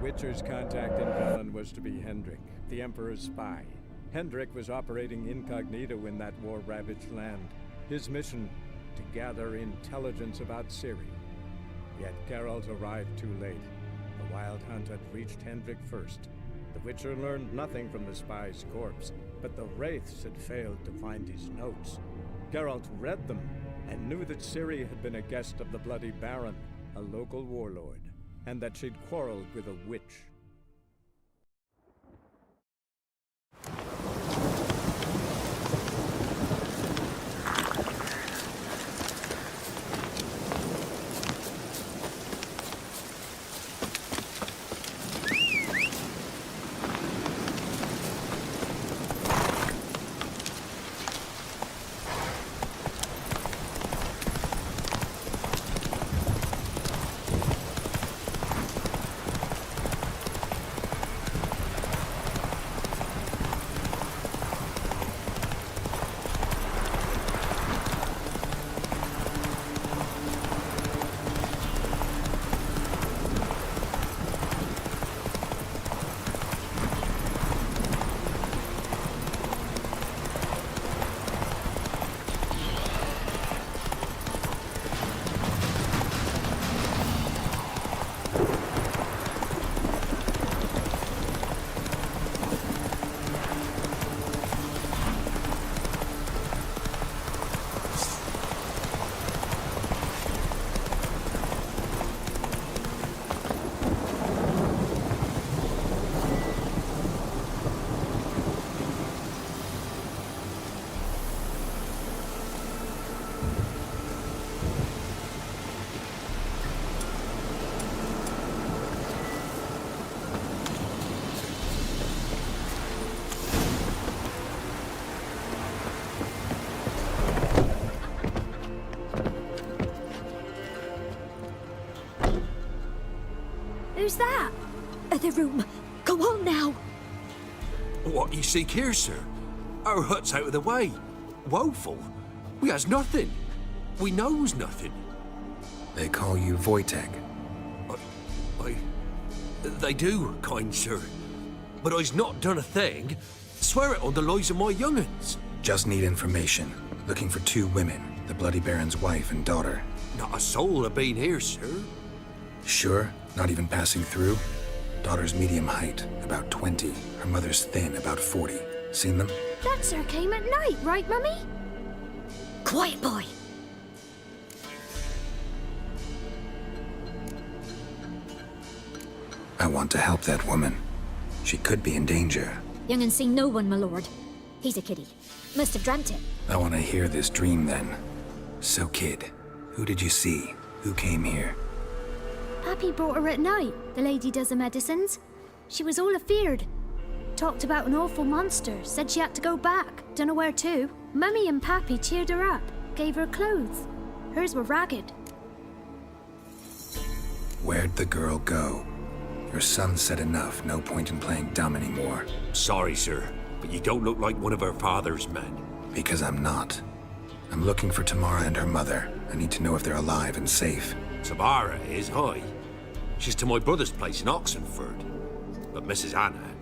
Witcher's contact in Velen was to be Hendrik, the Emperor's spy. Hendrik was operating incognito in that war-ravaged land. His mission, to gather intelligence about Ciri. Yet Geralt arrived too late. The Wild Hunt had reached Hendrik first. The Witcher learned nothing from the spy's corpse, but the Wraiths had failed to find his notes. Geralt read them, and knew that Ciri had been a guest of the Bloody Baron, a local warlord, and that she'd quarreled with a witch. Who's that? The room. Go on now. What you seek here, sir? Our hut's out of the way. Woeful. We has nothing. We knows nothing. They call you Wojtek. They do, kind sir. But I's not done a thing. Swear it on the lives of my young'uns. Just need information. Looking for 2 women, the Bloody Baron's wife and daughter. Not a soul have been here, sir. Sure? Not even passing through? Daughter's medium height, about 20. Her mother's thin, about 40. Seen them? That sir came at night, right, Mummy? Quiet, boy. I want to help that woman. She could be in danger. Young and seen no one, my lord. He's a kiddie. Must have dreamt it. I want to hear this dream then. So, kid, who did you see? Who came here? Pappy brought her at night. The lady does the medicines. She was all afeared. Talked about an awful monster. Said she had to go back. Dunno where to. Mummy and Pappy cheered her up. Gave her clothes. Hers were ragged. Where'd the girl go? Your son said enough. No point in playing dumb anymore. Sorry, sir, but you don't look like one of her father's men. Because I'm not. I'm looking for Tamara and her mother. I need to know if they're alive and safe. Tamara is, aye. She's to my brother's place in Oxenford. But Mrs. Anna,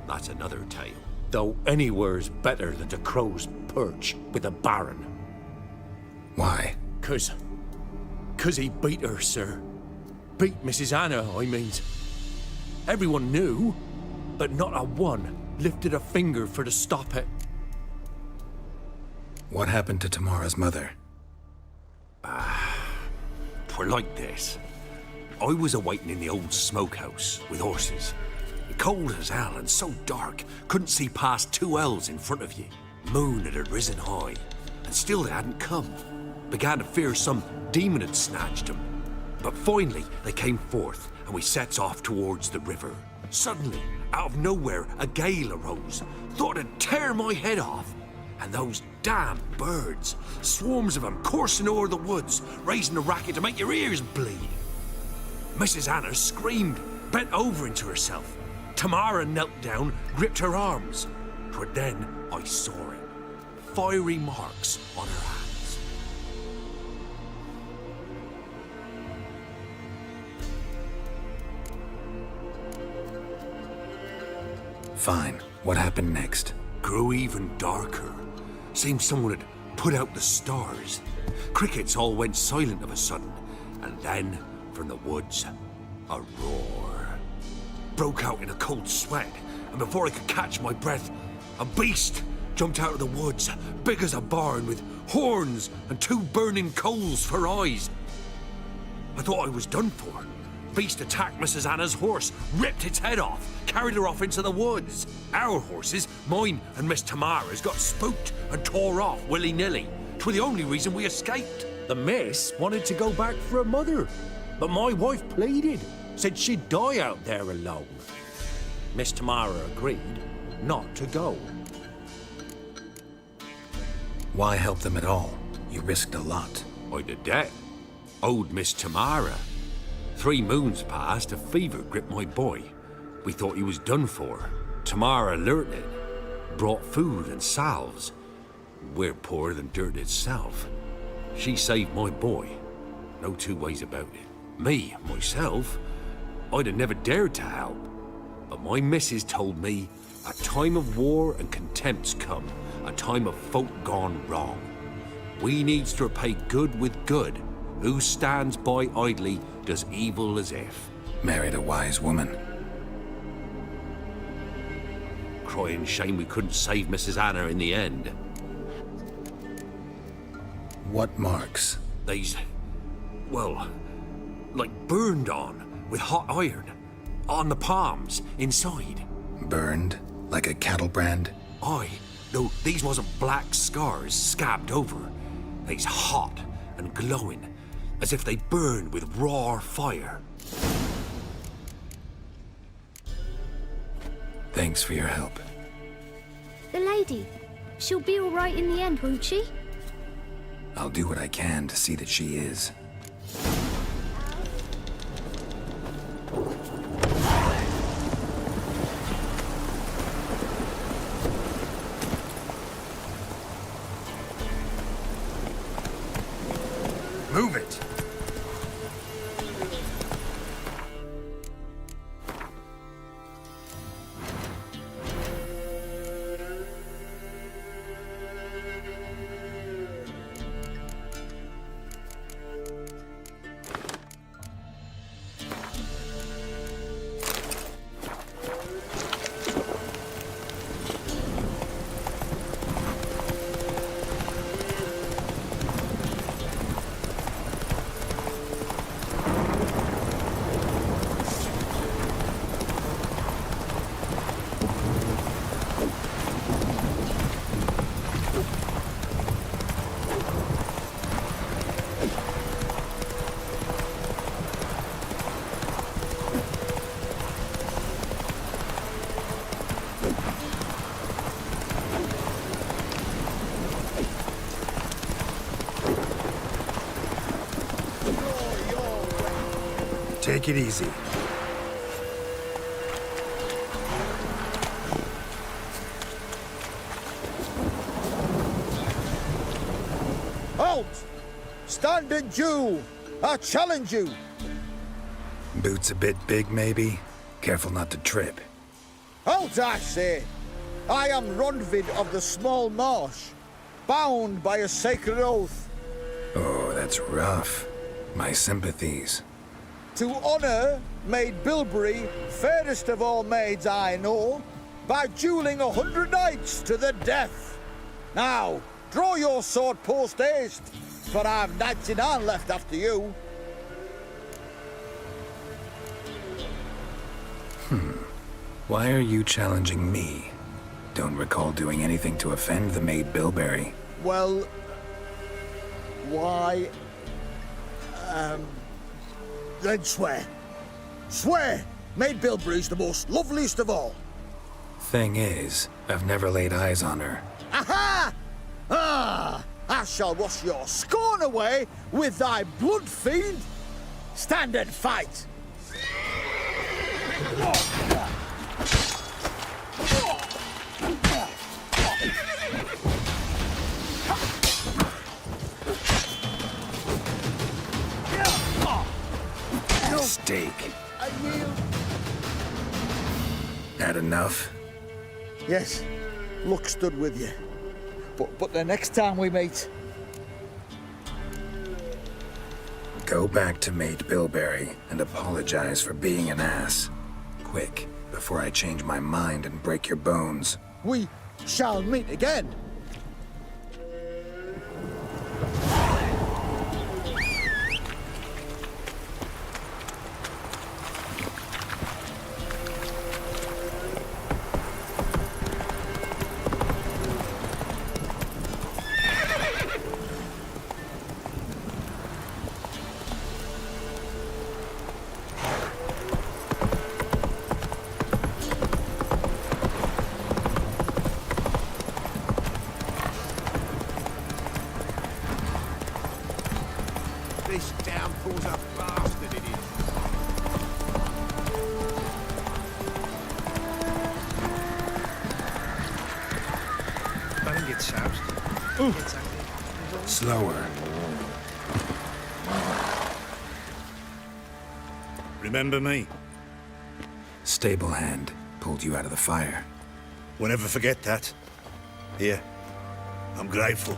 that's another tale. Though anywhere's better than the Crow's Perch with the Baron. Why? 'Cause he beat her, sir. Beat Mrs. Anna, I means. Everyone knew, but not a one lifted a finger for to stop it. What happened to Tamara's mother? 'Twere like this. I was awaiting in the old smokehouse with horses. Cold as hell and so dark, couldn't see past 2 ells in front of you. Moon had risen high, and still they hadn't come. Began to fear some demon had snatched them. But finally, they came forth, and we sets off towards the river. Suddenly, out of nowhere, a gale arose. Thought it'd tear my head off. And those damn birds, swarms of them coursing o'er the woods, raising a racket to make your ears bleed. Mrs. Anna screamed, bent over into herself. Tamara knelt down, gripped her arms. 'Twere then I saw it. Fiery marks on her hands. Fine. What happened next? Grew even darker. Seemed someone had put out the stars. Crickets all went silent of a sudden, and then, from the woods, a roar. Broke out in a cold sweat, and before I could catch my breath, a beast jumped out of the woods, big as a barn, with horns and 2 burning coals for eyes. I thought I was done for. Beast attacked Mrs. Anna's horse, ripped its head off, carried her off into the woods. Our horses, mine and Miss Tamara's, got spooked and tore off willy-nilly. 'Twere the only reason we escaped. The miss wanted to go back for her mother, but my wife pleaded, said she'd die out there alone. Miss Tamara agreed not to go. Why help them at all? You risked a lot. I'd a debt. Owed Miss Tamara. 3 moons passed, a fever gripped my boy. We thought he was done for. Tamara learnt it. Brought food and salves. We're poorer than dirt itself. She saved my boy. No 2 ways about it. Me, myself, I'd have never dared to help. But my missus told me a time of war and contempt's come. A time of folk gone wrong. We needs to repay good with good. Who stands by idly does evil as if. Married a wise woman. Crying shame we couldn't save Mrs. Anna in the end. What marks? They's, well, like burned on with hot iron. On the palms, inside. Burned? Like a cattle brand? Aye, though these wasn't black scars scabbed over. They's hot and glowing, as if they burned with raw fire. Thanks for your help. The lady. She'll be all right in the end, won't she? I'll do what I can to see that she is. Move it! Take it easy. Halt! Standard Jew! I challenge you! Boots a bit big, maybe? Careful not to trip. Halt, I say! I am Ronvid of the Small Marsh, bound by a sacred oath. Oh, that's rough. My sympathies. To honor Maid Bilberry, fairest of all maids I know, by dueling 100 knights to the death. Now, draw your sword post haste, for I've 99 left after you. Why are you challenging me? Don't recall doing anything to offend the Maid Bilberry. Well, why, then swear. Swear! Maid Bilberry's the most loveliest of all. Thing is, I've never laid eyes on her. Aha! Ah! I shall wash your scorn away with thy blood fiend. Stand and fight! Steak. I yield. Had enough? Yes, luck stood with you. But the next time we meet... Go back to Mate Bilberry and apologize for being an ass. Quick, before I change my mind and break your bones. We shall meet again. This downpour's a bastard, it is. Baron gets soused. Slower. Remember me? Stable hand pulled you out of the fire. We'll never forget that. Here, I'm grateful.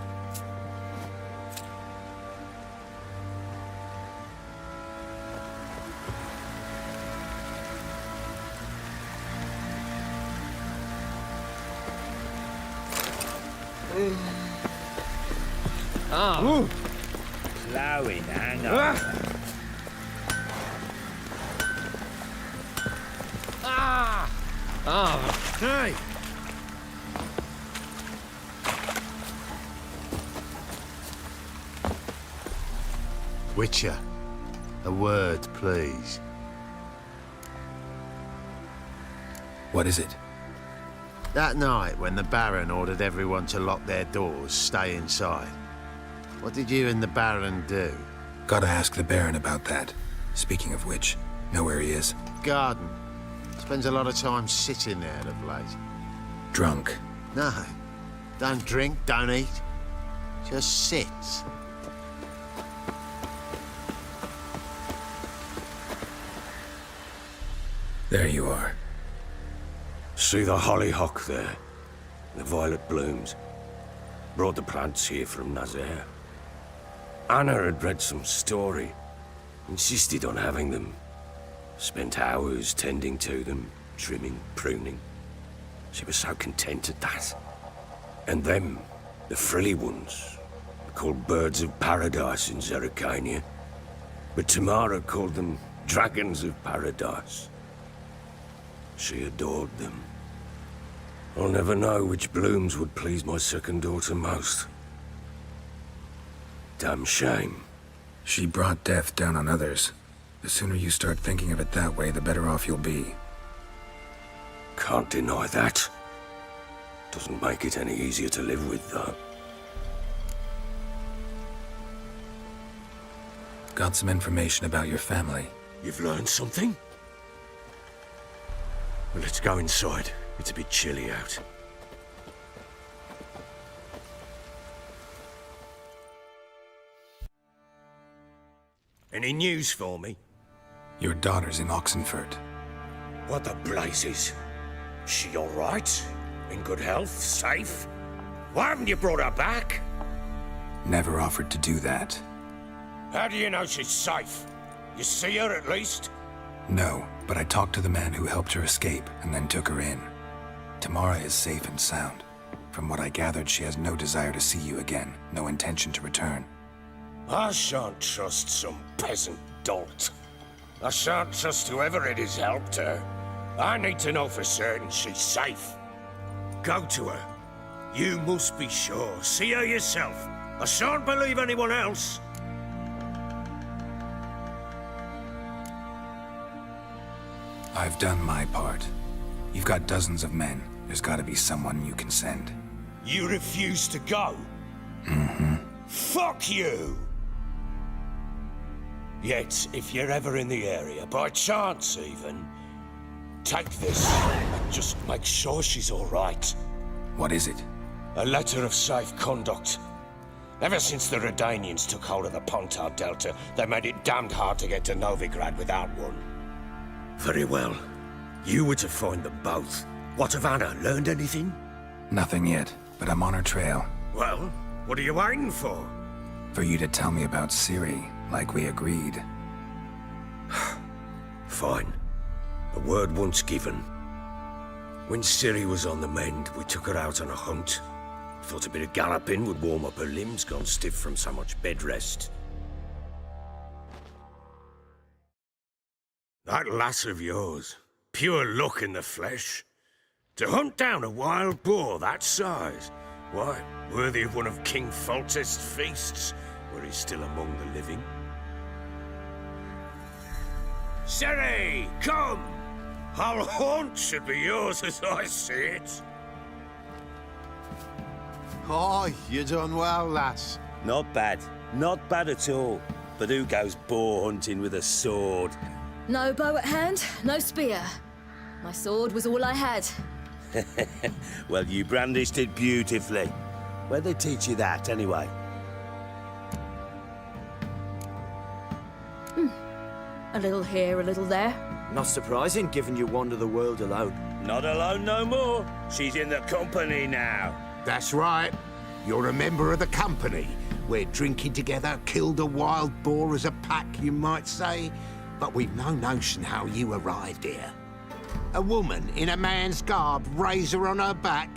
Plowing, hang on. Hey! Witcher, a word, please. What is it? That night, when the Baron ordered everyone to lock their doors, stay inside, what did you and the Baron do? Gotta ask the Baron about that. Speaking of which, know where he is? Garden. Spends a lot of time sitting there of late. Drunk. No, don't drink, don't eat. Just sits. There you are. See the hollyhock there? The violet blooms. Brought the plants here from Nazaire. Anna had read some story. Insisted on having them. Spent hours tending to them, trimming, pruning. She was so content at that. And them, the frilly ones, are called birds of paradise in Zerrikania. But Tamara called them dragons of paradise. She adored them. I'll never know which blooms would please my second daughter most. Damn shame. She brought death down on others. The sooner you start thinking of it that way, the better off you'll be. Can't deny that. Doesn't make it any easier to live with, though. Got some information about your family. You've learned something? Well, let's go inside. It's a bit chilly out. Any news for me? Your daughter's in Oxenfurt. What the blazes? She all right? In good health? Safe? Why haven't you brought her back? Never offered to do that. How do you know she's safe? You see her at least? No, but I talked to the man who helped her escape and then took her in. Tamara is safe and sound. From what I gathered, she has no desire to see you again, no intention to return. I shan't trust some peasant dolt. I shan't trust whoever it is helped her. I need to know for certain she's safe. Go to her. You must be sure. See her yourself. I shan't believe anyone else. I've done my part. You've got dozens of men. There's gotta be someone you can send. You refuse to go? Mm-hmm. Fuck you! Yet, if you're ever in the area, by chance even, take this and just make sure she's all right. What is it? A letter of safe conduct. Ever since the Redanians took hold of the Pontar Delta, they made it damned hard to get to Novigrad without one. Very well. You were to find them both, What of Anna? Learned anything? Nothing yet, but I'm on her trail. Well, what are you waiting for? For you to tell me about Ciri, like we agreed. Fine. A word once given. When Ciri was on the mend, we took her out on a hunt. Thought a bit of galloping would warm up her limbs, gone stiff from so much bed rest. That lass of yours, pure luck in the flesh. To hunt down a wild boar that size, why, worthy of one of King Foltest's feasts, where he's still among the living. Ciri, come! Our haunt should be yours as I see it. Oh, you done well, lass. Not bad. Not bad at all. But who goes boar hunting with a sword? No bow at hand, no spear. My sword was all I had. Well, you brandished it beautifully. Where'd they teach you that, anyway? A little here, a little there. Not surprising, given you wander the world alone. Not alone no more. She's in the company now. That's right. You're a member of the company. We're drinking together, killed a wild boar as a pack, you might say. But we've no notion how you arrived here. A woman in a man's garb, razor on her back.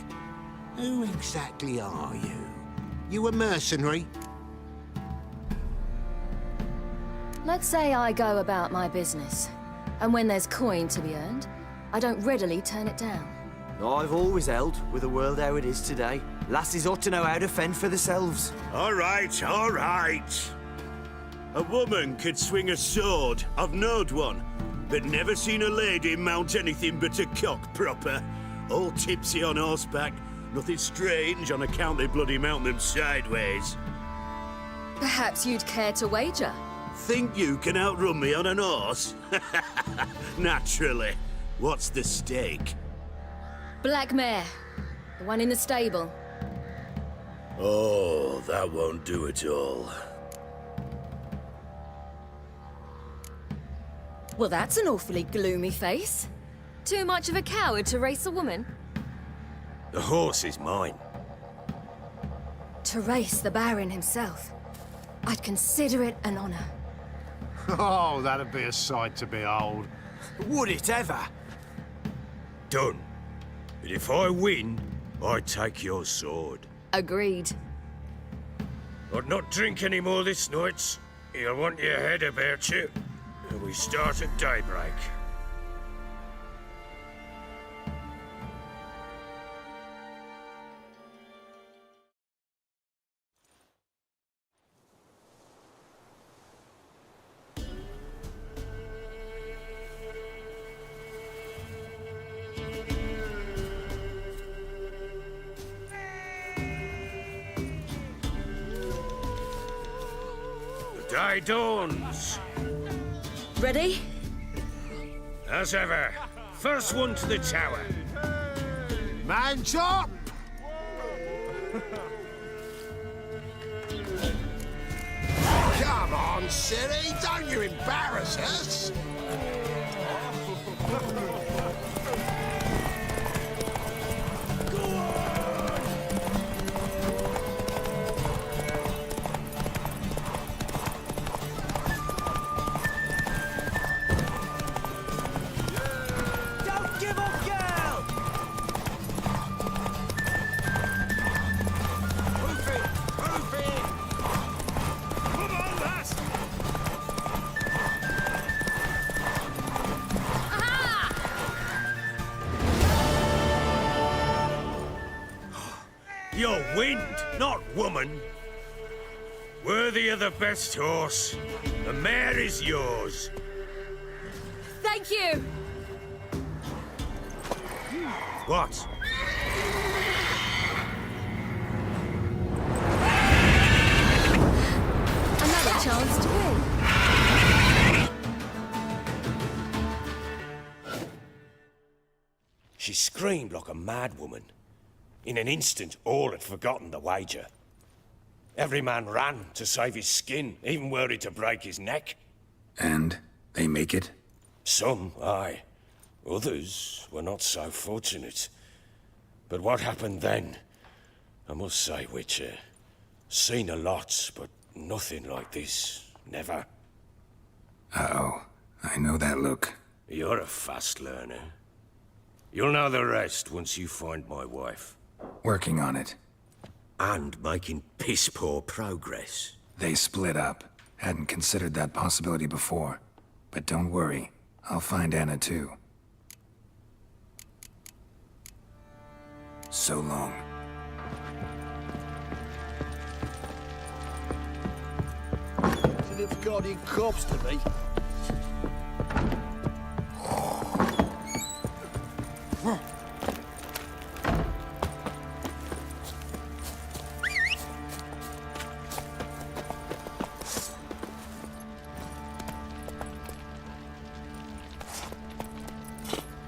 Who exactly are you? You a mercenary? Let's say I go about my business. And when there's coin to be earned, I don't readily turn it down. I've always held, with the world how it is today, lasses ought to know how to fend for themselves. All right, all right. A woman could swing a sword. I've knowed one. But never seen a lady mount anything but a cock proper. All tipsy on horseback. Nothing strange on account they bloody mount them sideways. Perhaps you'd care to wager? Think you can outrun me on an horse? Naturally. What's the stake? Black mare. The one in the stable. Oh, that won't do at all. Well, that's an awfully gloomy face. Too much of a coward to race a woman? The horse is mine. To race the Baron himself. I'd consider it an honor. Oh, that'd be a sight to behold. Would it ever? Done. But if I win, I take your sword. Agreed. I'd not drink any more this night. You'll want your head about you. And we start at daybreak. The day dawns. Ready? As ever, first one to the tower. Man's up! Come on, Ciri, don't you embarrass us! You're wind, not woman. Worthy of the best horse. The mare is yours. Thank you! What? Another chance to win. She screamed like a mad woman. In an instant, all had forgotten the wager. Every man ran to save his skin, even worried to break his neck. And they make it? Some, aye. Others were not so fortunate. But what happened then? I must say, Witcher, seen a lot, but nothing like this. Never. Uh-oh. I know that look. You're a fast learner. You'll know the rest once you find my wife. Working on it. And making piss-poor progress. They split up. Hadn't considered that possibility before. But don't worry. I'll find Anna too. So long. It's a little guardian corpse to me.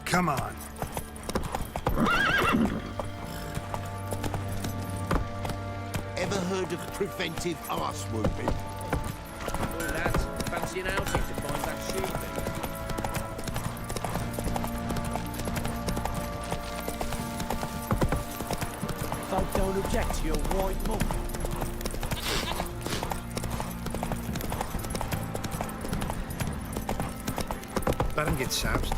Come on. Ever heard of preventive arse wounding? Oh, lads, fancy an outing to find that shoe thing? Folk don't object to your white mug. Let him get soused.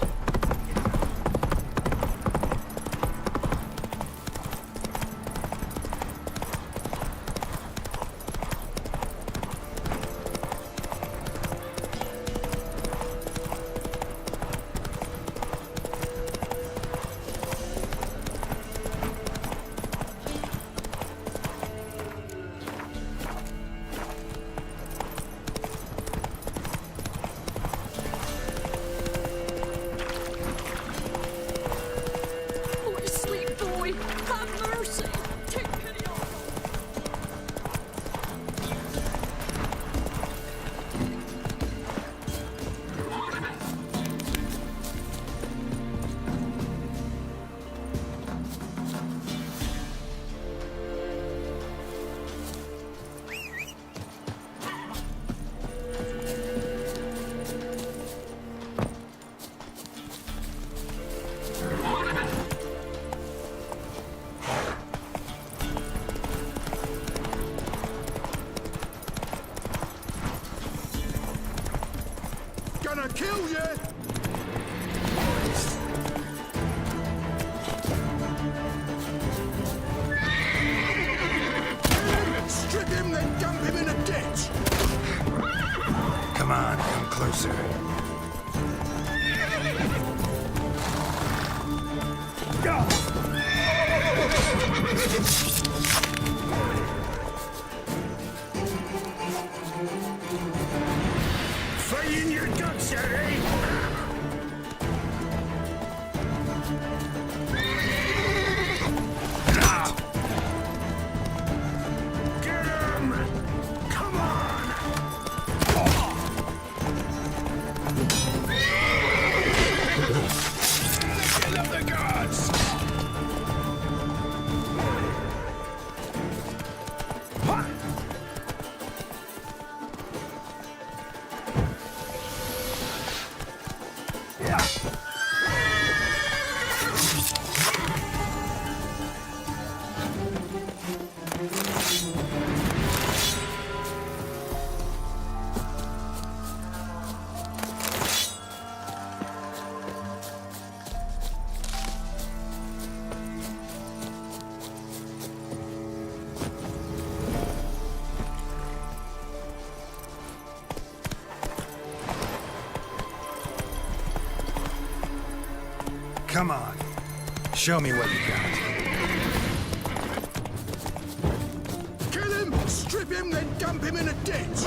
Gonna kill you! Strip him, then dump him in a ditch! Come on, come closer. Fighting your guts out, eh? Get him! Come on! Kill of the gods! Come on. Show me what you got. Kill him, strip him, then dump him in a ditch!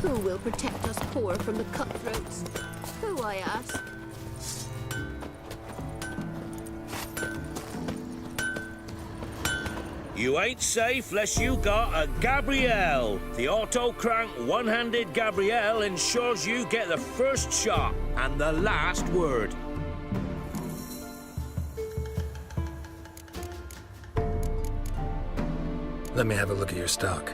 Who will protect us poor from the cutthroats? Who, I ask? You ain't safe less you got a Gabrielle. The auto-crank one-handed Gabrielle ensures you get the first shot and the last word. Let me have a look at your stock.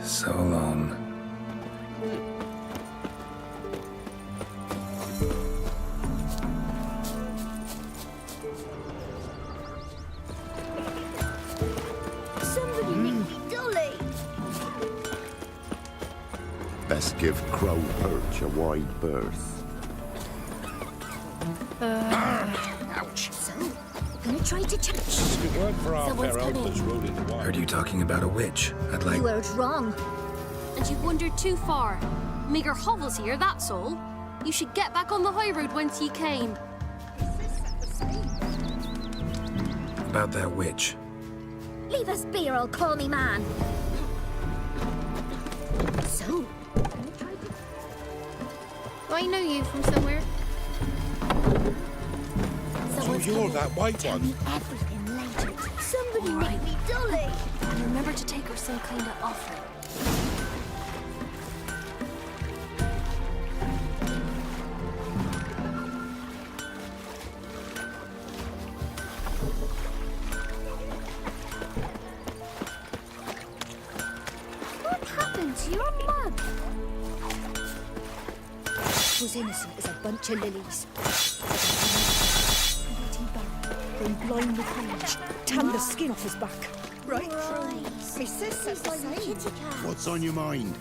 So long. Somebody nick me dolly! Best give Crow Perch a wide berth. Ouch. So, gonna try to check. Good work for our Someone's fair coming. elders ruling the wild. Heard you talking about a witch. I'd like... You heard wrong. And you've wandered too far. Meager hovels here, that's all. You should get back on the high road whence ye came. About that witch. Leave us be or I'll call me man. So, gonna try to... I know you from somewhere. Someone's You're coming. that white Tell one. me everything later. Somebody nick me dolly! And remember to take her some kind of offering. What happened to your mug? Was innocent as a bunch of lilies. Been blind with rage. Tan the skin off his back. Right? My sister's the same. What's on your mind?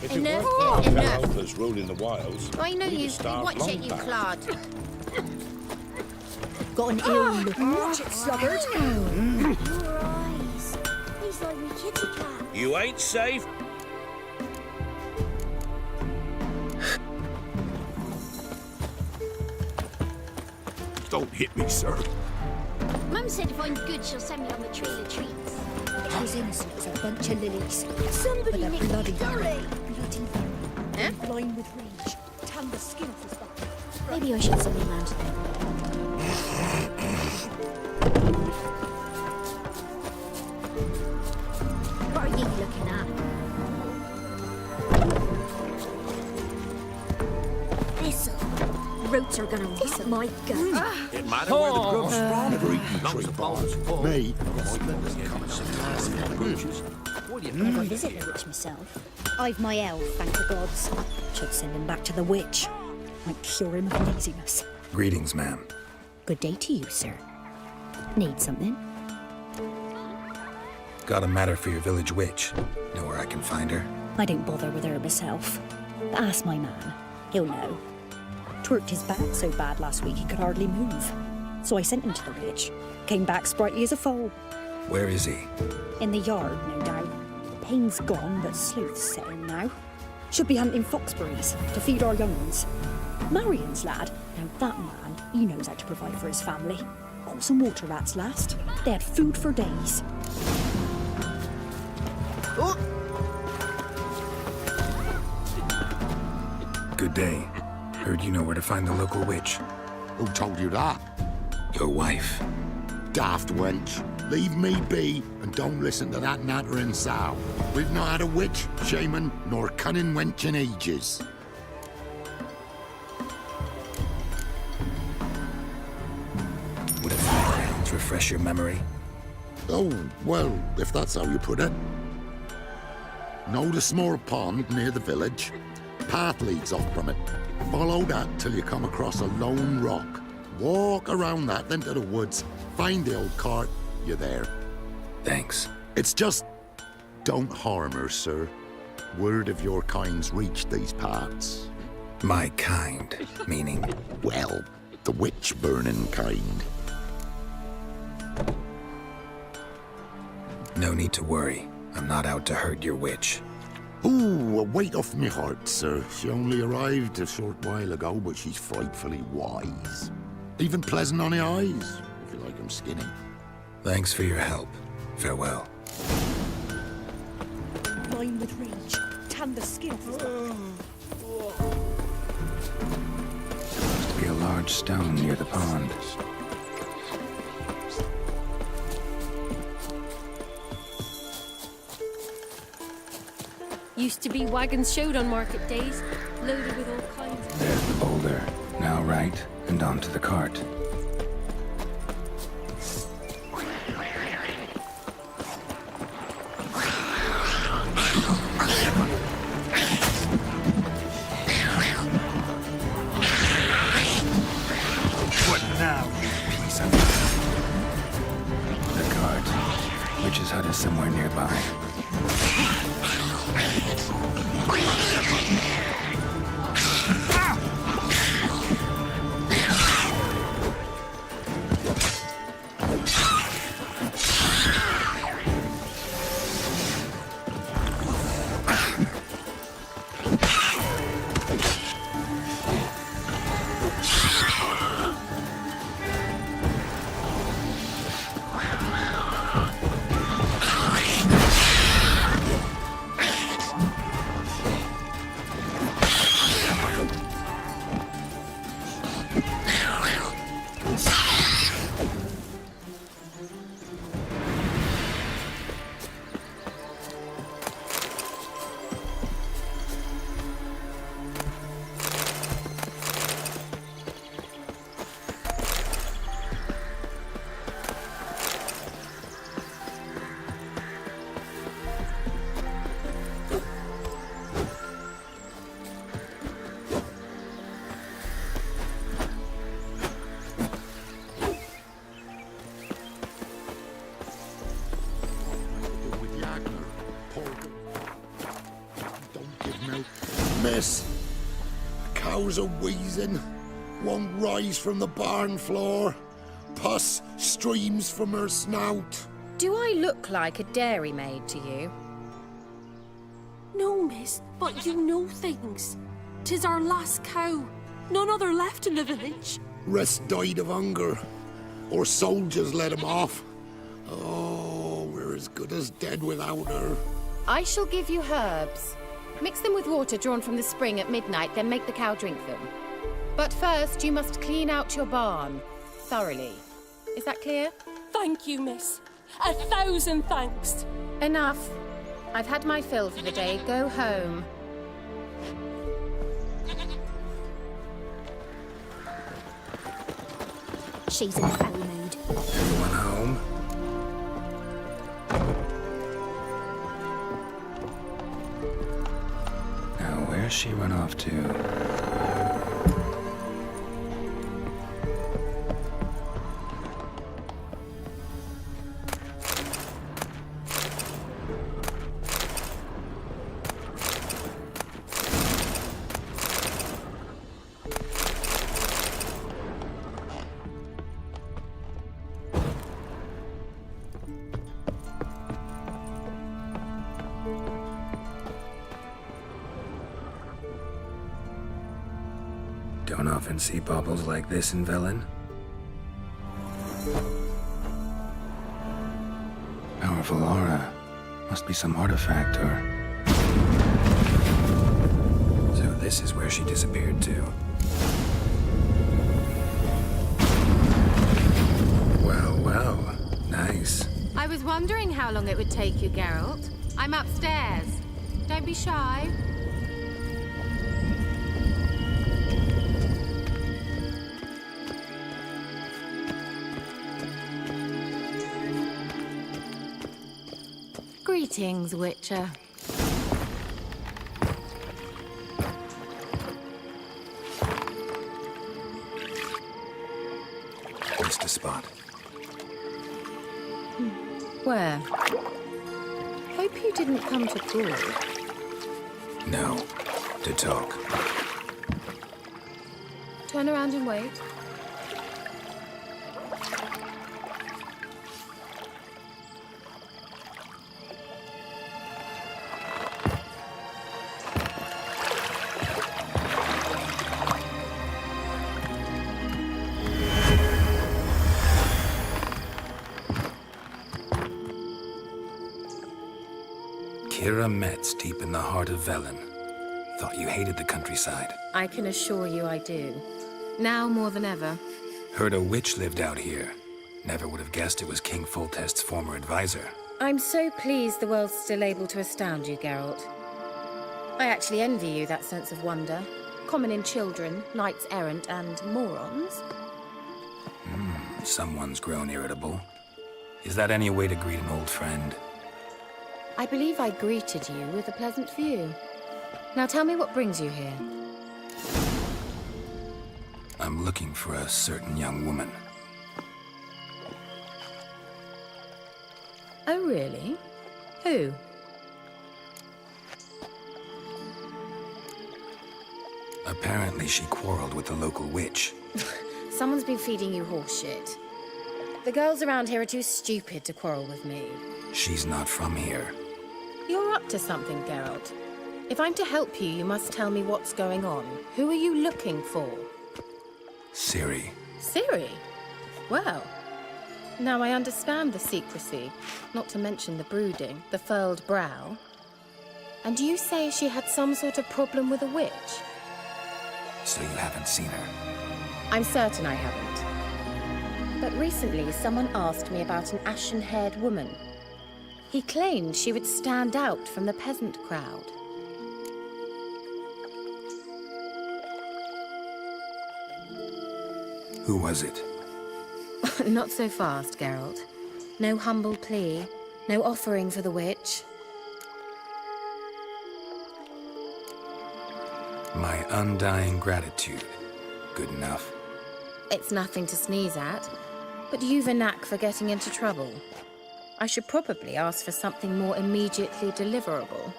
If it Enough, weren't for our fair enough. elders ruling the wilds, I know we'd you. have starved Watch long it, you back. clod. Got an ill look. Watch it, sluggard. Your eyes. He's like me kitty cat. You ain't safe. Don't hit me, sir. Mum said if I'm good, she'll send me on the trail of treats. It was innocent as a bunch of lilies. Somebody With a nicked me bloody dolly. Bloody Been blind with rage. Tan the skin off his back. Maybe I should send me round to them. What are you looking at? Thistle. Roots are gonna rot my gut. It matter where the grub's from. Never eaten tree bark. Me? Never visit the witch myself. I've my elf, thank the gods. Should send him back to the witch. Might cure him of laziness. Greetings, ma'am. Good day to you, sir. Need something? Got a matter for your village witch. Know where I can find her? I don't bother with her myself. But ask my man. He'll know. Twerked his back so bad last week he could hardly move. So I sent him to the witch. Came back sprightly as a foal. Where is he? In the yard, no doubt. Pain's gone, but sleuth's set in now. Should be hunting foxberries to feed our young ones. Marion's lad, now that man, he knows how to provide for his family. Got some water rats last. They had food for days. Good day. Heard you know where to find the local witch. Who told you that? Your wife. Daft wench. Leave me be and don't listen to that nattering sow. We've not had a witch, shaman, nor cunning wench in ages. refresh your memory? Oh, well, if that's how you put it. Know the small pond near the village? Path leads off from it. Follow that till you come across a lone rock. Walk around that, then to the woods. Find the old cart. You're there. Thanks. It's just... don't harm her, sir. Word of your kind's reached these parts. My kind, meaning? Well, the witch-burning kind. No need to worry. I'm not out to hurt your witch. Ooh, a weight off me heart, sir. She only arrived a short while ago, but she's frightfully wise. Even pleasant on the eyes, if you like 'em skinny. Thanks for your help. Farewell. Blind with rage. Tan the skin off his back. Must be a large stone near the pond. Used to be wagons showed on market days, loaded with all kinds of... There's the boulder. Now right, and onto the cart. What now, you piece of... The cart. Witch's hut is somewhere nearby. Miss, the cows are wheezing, won't rise from the barn floor. Pus streams from her snout. Do I look like a dairymaid to you? No, miss, but you know things. 'Tis our last cow. None other left in the village. Rest died of hunger, or soldiers let him off. Oh, we're as good as dead without her. I shall give you herbs. Mix them with water drawn from the spring at midnight, then make the cow drink them. But first, you must clean out your barn thoroughly. Is that clear? Thank you, miss. 1,000 thanks. Enough. I've had my fill for the day. Go home. She's in a foul mood. Everyone home? Now, where's she run off to? Don't often see baubles like this in Velen. Powerful aura. Must be some artifact or... So this is where she disappeared to. Well, well. Nice. I was wondering how long it would take you, Geralt. I'm upstairs. Don't be shy. Greetings, Witcher. Missed a spot. Where? Hope you didn't come to Gaul. No. To talk. Turn around and wait. Kira Metz, deep in the heart of Velen. Thought you hated the countryside. I can assure you I do. Now more than ever. Heard a witch lived out here. Never would have guessed it was King Foltest's former advisor. I'm so pleased the world's still able to astound you, Geralt. I actually envy you that sense of wonder. Common in children, knights errant, and morons. Someone's grown irritable. Is that any way to greet an old friend? I believe I greeted you with a pleasant view. Now tell me what brings you here. I'm looking for a certain young woman. Oh, really? Who? Apparently she quarreled with the local witch. Someone's been feeding you horseshit. The girls around here are too stupid to quarrel with me. She's not from here. You're up to something, Geralt. If I'm to help you, you must tell me what's going on. Who are you looking for? Ciri. Ciri? Well, now I understand the secrecy, not to mention the brooding, the furled brow. And you say she had some sort of problem with a witch? So you haven't seen her? I'm certain I haven't. But recently, someone asked me about an ashen-haired woman. He claimed she would stand out from the peasant crowd. Who was it? Not so fast, Geralt. No humble plea, no offering for the witch. My undying gratitude. Good enough. It's nothing to sneeze at, but you've a knack for getting into trouble. I should probably ask for something more immediately deliverable.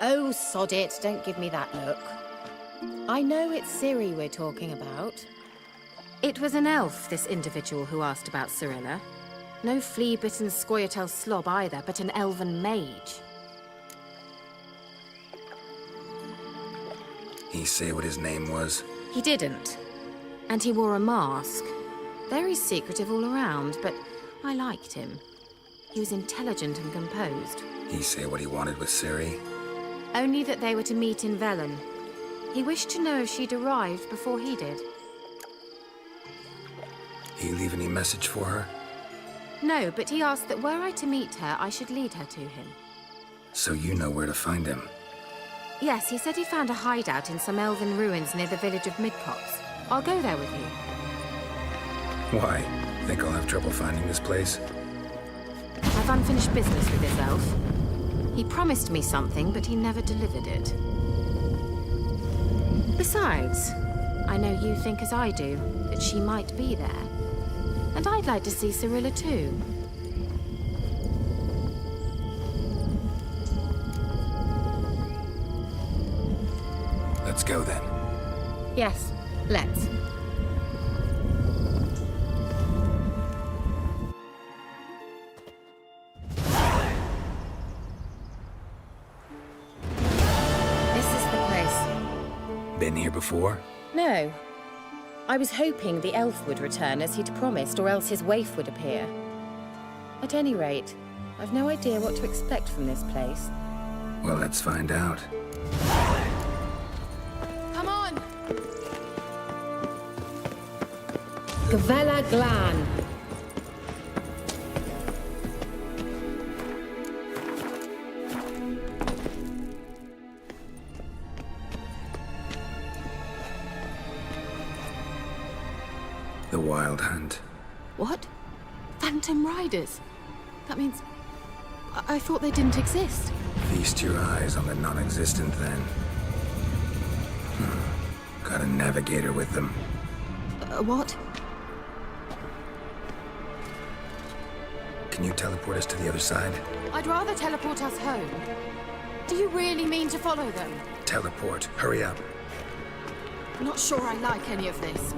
Oh, sod it, don't give me that look. I know it's Ciri we're talking about. It was an elf, this individual who asked about Cirilla. No flea-bitten Scoia'tael slob either, but an elven mage. He say what his name was? He didn't. And he wore a mask. Very secretive all around, but I liked him. He was intelligent and composed. He say what he wanted with Ciri? Only that they were to meet in Velen. He wished to know if she'd arrived before he did. He leave any message for her? No, but he asked that were I to meet her, I should lead her to him. So you know where to find him? Yes, he said he found a hideout in some elven ruins near the village of Midcopse. I'll go there with you. Why? Think I'll have trouble finding this place? I've unfinished business with this elf. He promised me something, but he never delivered it. Besides, I know you think as I do, that she might be there. And I'd like to see Cirilla too. Let's go then. Yes, let's. Been here before? No. I was hoping the elf would return as he'd promised, or else his waif would appear. At any rate, I've no idea what to expect from this place. Well, let's find out. Come on! Gavella Glan. The Wild Hunt. What? Phantom Riders? That means I thought they didn't exist. Feast your eyes on the non-existent, then. Got a navigator with them. What? Can you teleport us to the other side? I'd rather teleport us home. Do you really mean to follow them? Teleport. Hurry up. Not sure I like any of this.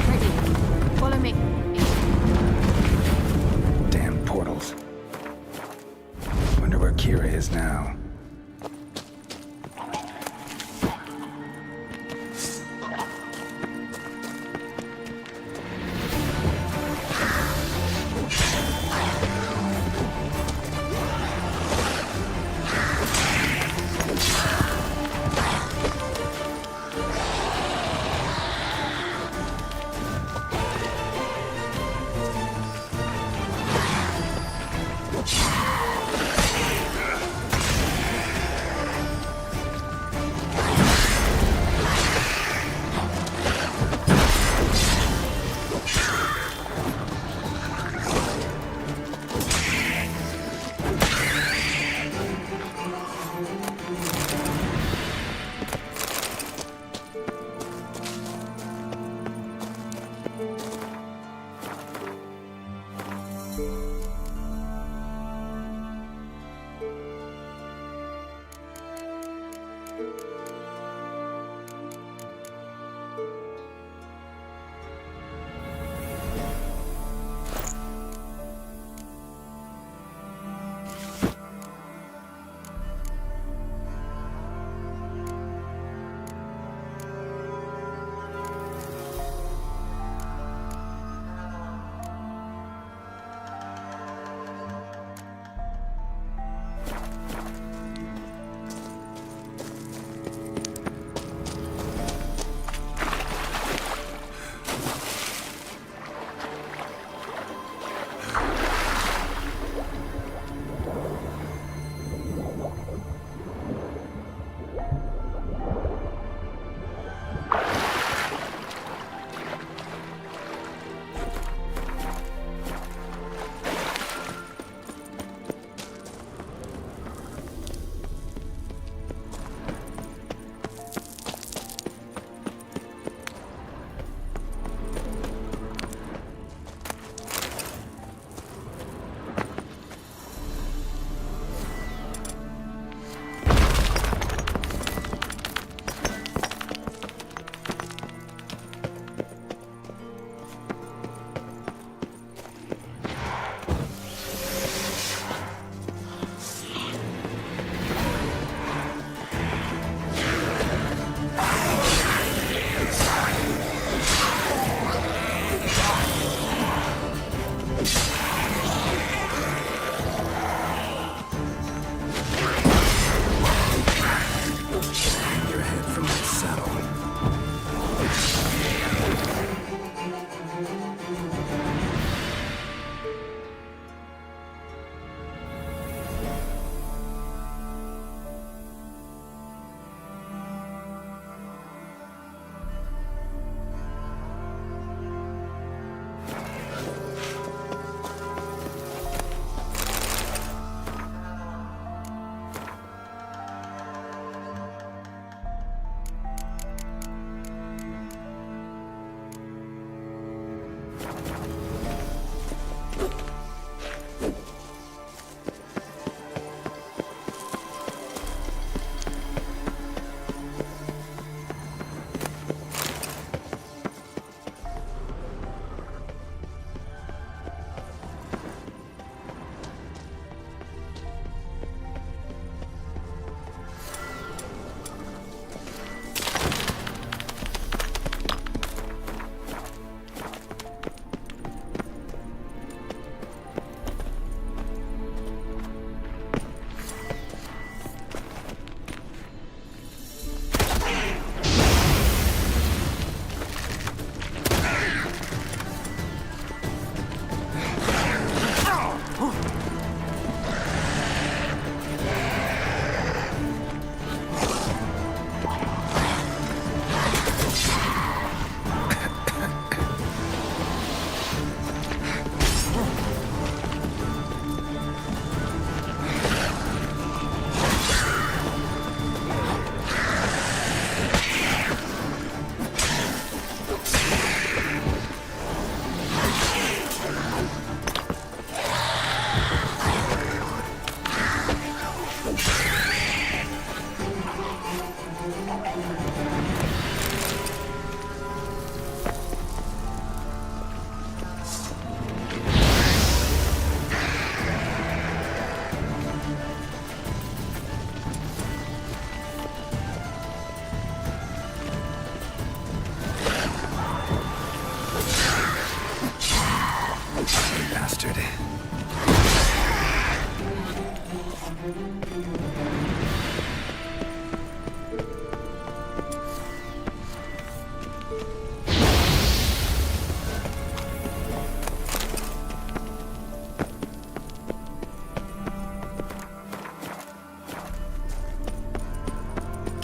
Ready. Follow me. Damn portals. Wonder where Kira is now.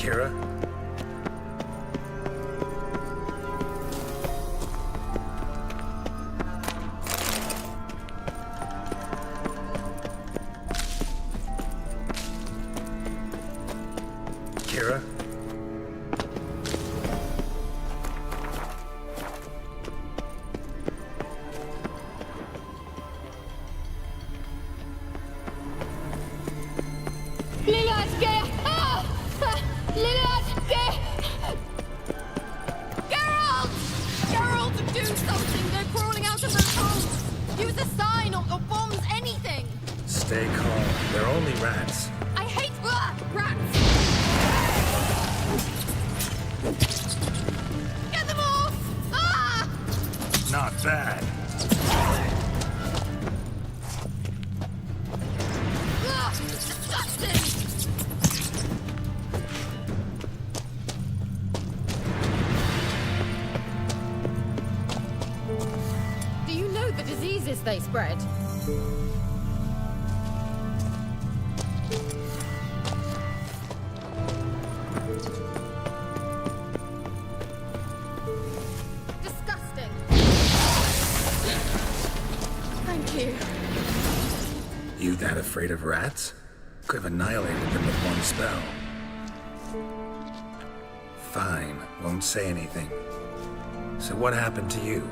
Kira? Kira? Geralt, do something! They're crawling out of their holes! Use a sign or bombs, anything! Stay calm. They're only rats. I hate rats! Get them off! Ah! Not bad. Disgusting! Do you know the diseases they spread? Disgusting! Thank you. You that afraid of rats? Could have annihilated them with one spell. Fine, won't say anything. So what happened to you?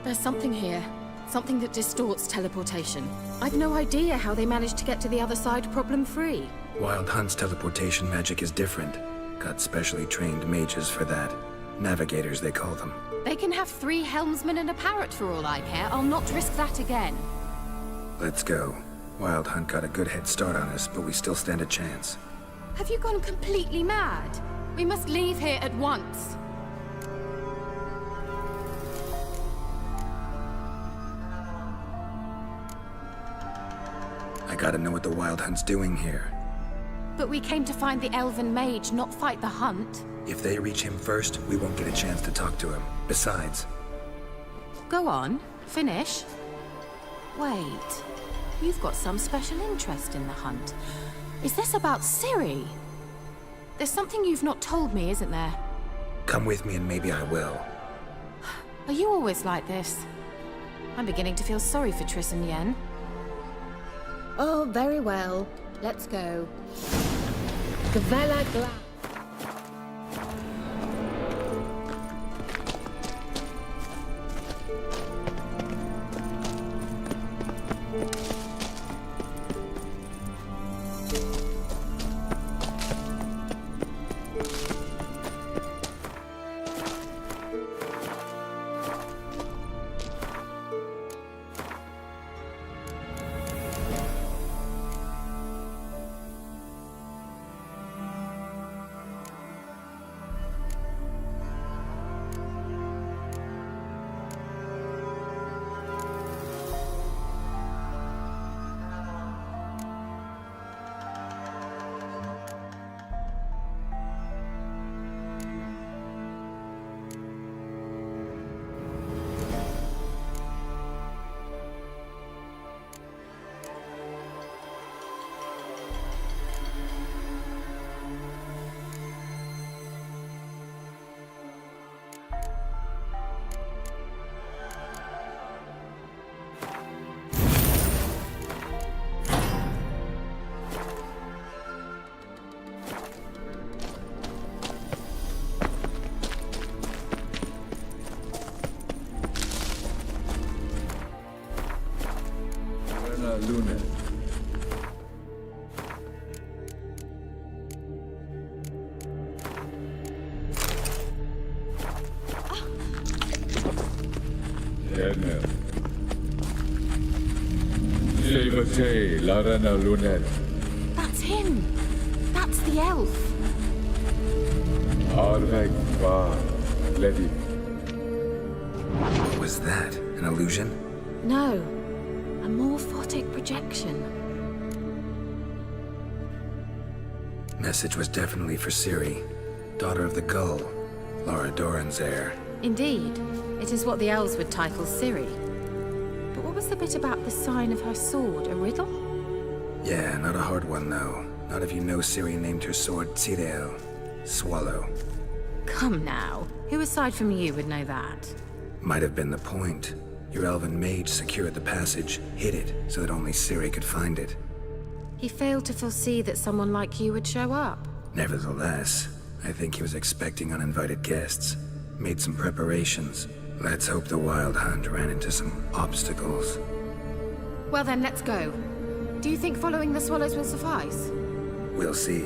There's something here. Something that distorts teleportation. I've no idea how they managed to get to the other side problem-free. Wild Hunt's teleportation magic is different. Got specially trained mages for that. Navigators, they call them. They can have 3 helmsmen and a parrot for all I care. I'll not risk that again. Let's go. Wild Hunt got a good head start on us, but we still stand a chance. Have you gone completely mad? We must leave here at once. I gotta know what the Wild Hunt's doing here. But we came to find the elven mage, not fight the hunt. If they reach him first, we won't get a chance to talk to him. Besides... Go on, finish. Wait, you've got some special interest in the hunt. Is this about Ciri? There's something you've not told me, isn't there? Come with me and maybe I will. Are you always like this? I'm beginning to feel sorry for Triss and Yen. Oh, very well. Let's go. Gavella Gla. Luna. Enel. Silvate, Larana Lunet. That's him! That's the elf! Arveg Var, Ledi. What was that? An illusion? No. A morphotic projection. Message was definitely for Ciri, daughter of the Gull, Lara Doran's heir. Indeed. It is what the elves would title Ciri. But what was the bit about the sign of her sword? A riddle? Yeah, not a hard one though. Not if you know Ciri named her sword Ciriel. Swallow. Come now. Who aside from you would know that? Might have been the point. Your elven mage secured the passage, hid it, so that only Ciri could find it. He failed to foresee that someone like you would show up. Nevertheless, I think he was expecting uninvited guests. Made some preparations. Let's hope the Wild Hunt ran into some obstacles. Well then, let's go. Do you think following the swallows will suffice? We'll see.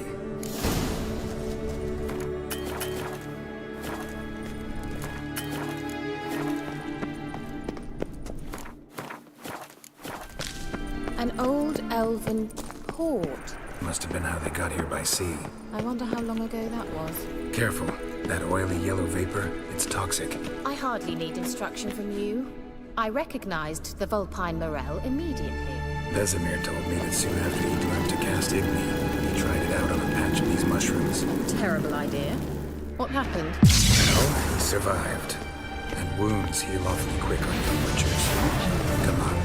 An old elven port. Must have been how they got here by sea. I wonder how long ago that was. Careful. That oily yellow vapor, it's toxic. I hardly need instruction from you. I recognized the Vulpine Morel immediately. Vesemir told me that soon after he learned to cast Igni, he tried it out on a patch of these mushrooms. Terrible idea. What happened? Well, he survived. And wounds heal awfully quick on young witchers. Come on.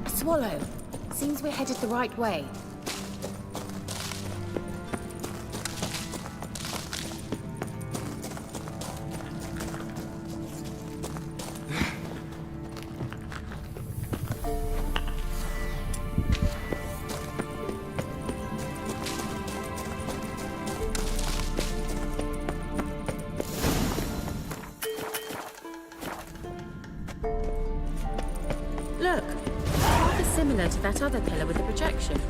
Swallow. Seems we're headed the right way. Look, rather similar to that other pillar with the projection.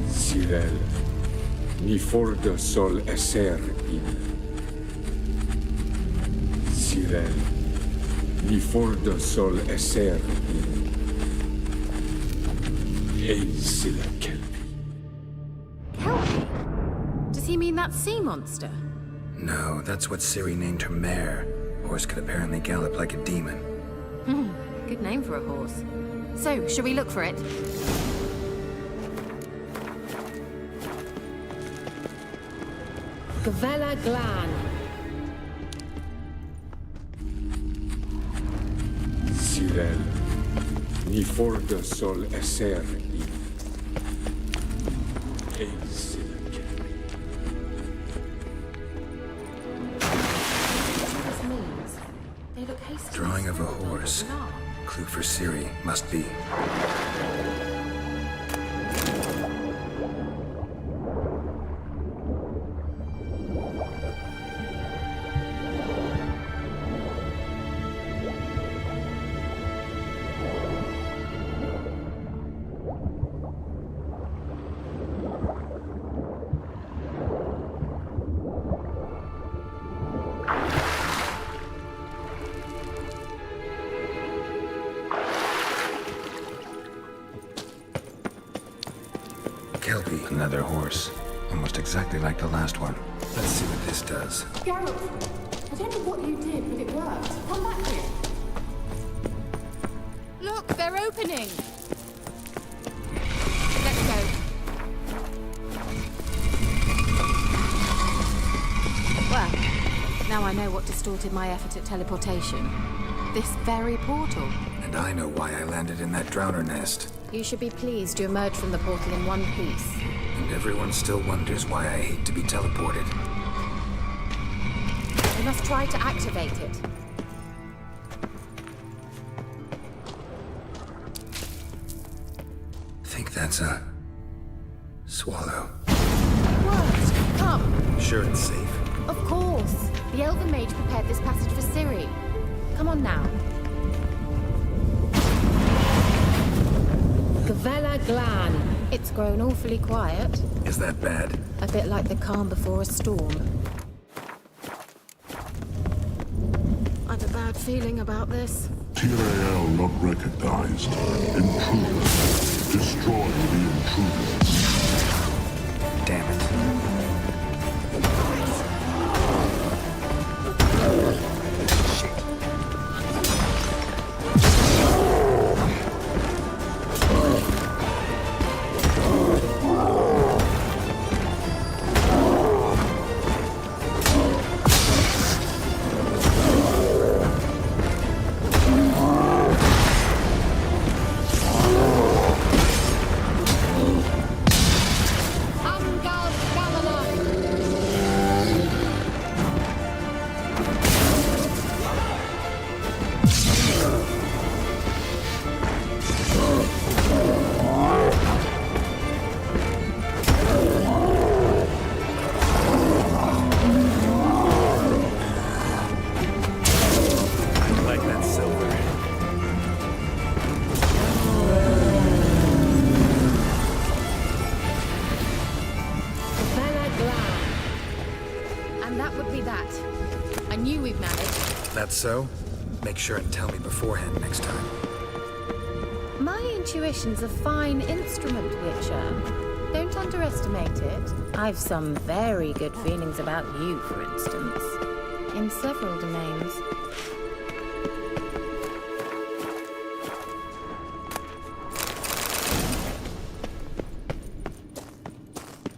Sirel, ni fordo sol eser in. Sirel, ni fordo sol eser in. Ein sila kelpi. Kelpie? Does he mean that sea monster? No, that's what Ciri named her mare. Horse could apparently gallop like a demon. Good name for a horse. So, shall we look for it? Gavella Glan. Sirel, ni fordo sol eser in. Ein sila kelpi. This means they look hasty. Drawing of a horse. Clue for Ciri, must be. Kelpie. Another horse. Almost exactly like the last one. Let's see what this does. Geralt, I don't know what you did, but it worked. Come back here. Look, they're opening. Let's go. Well, now I know what distorted my effort at teleportation. This very portal. And I know why I landed in that drowner nest. You should be pleased you emerged from the portal in one piece. And everyone still wonders why I hate to be teleported. We must try to activate it. Think that's a... swallow. What? Come. Sure it's safe. Of course. The Elven Mage prepared this passage for Ciri. Come on now. Gavella Glan. It's grown awfully quiet. Is that bad? A bit like the calm before a storm. I've a bad feeling about this. Tyrael not recognized. Intruder. Destroy the intruder. Damn it. So, make sure and tell me beforehand next time. My intuition's a fine instrument, Witcher. Don't underestimate it. I've some very good feelings about you, for instance. In several domains.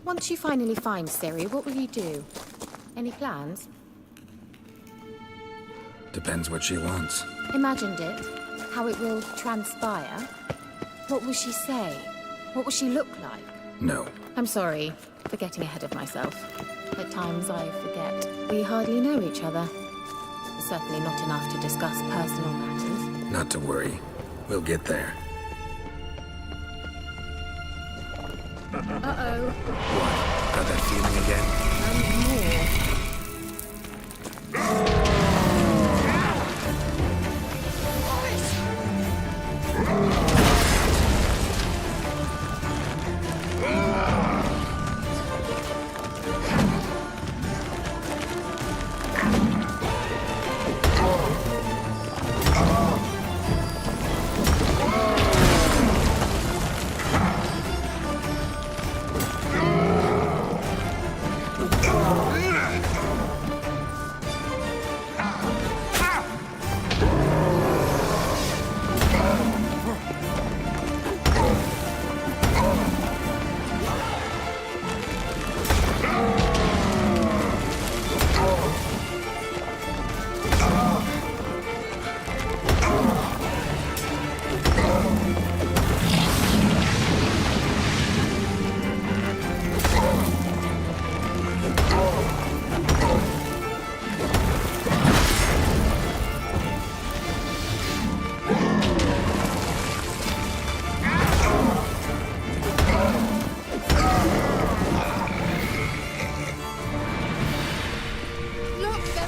Once you finally find Ciri, what will you do? Any plans? Depends what she wants. Imagined it. How it will transpire. What will she say? What will she look like? No. I'm sorry for getting ahead of myself. At times I forget. We hardly know each other. Certainly not enough to discuss personal matters. Not to worry. We'll get there. Uh-oh. What? Got that feeling again? And more.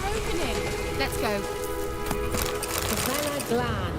opening. Let's go. Bella Glan.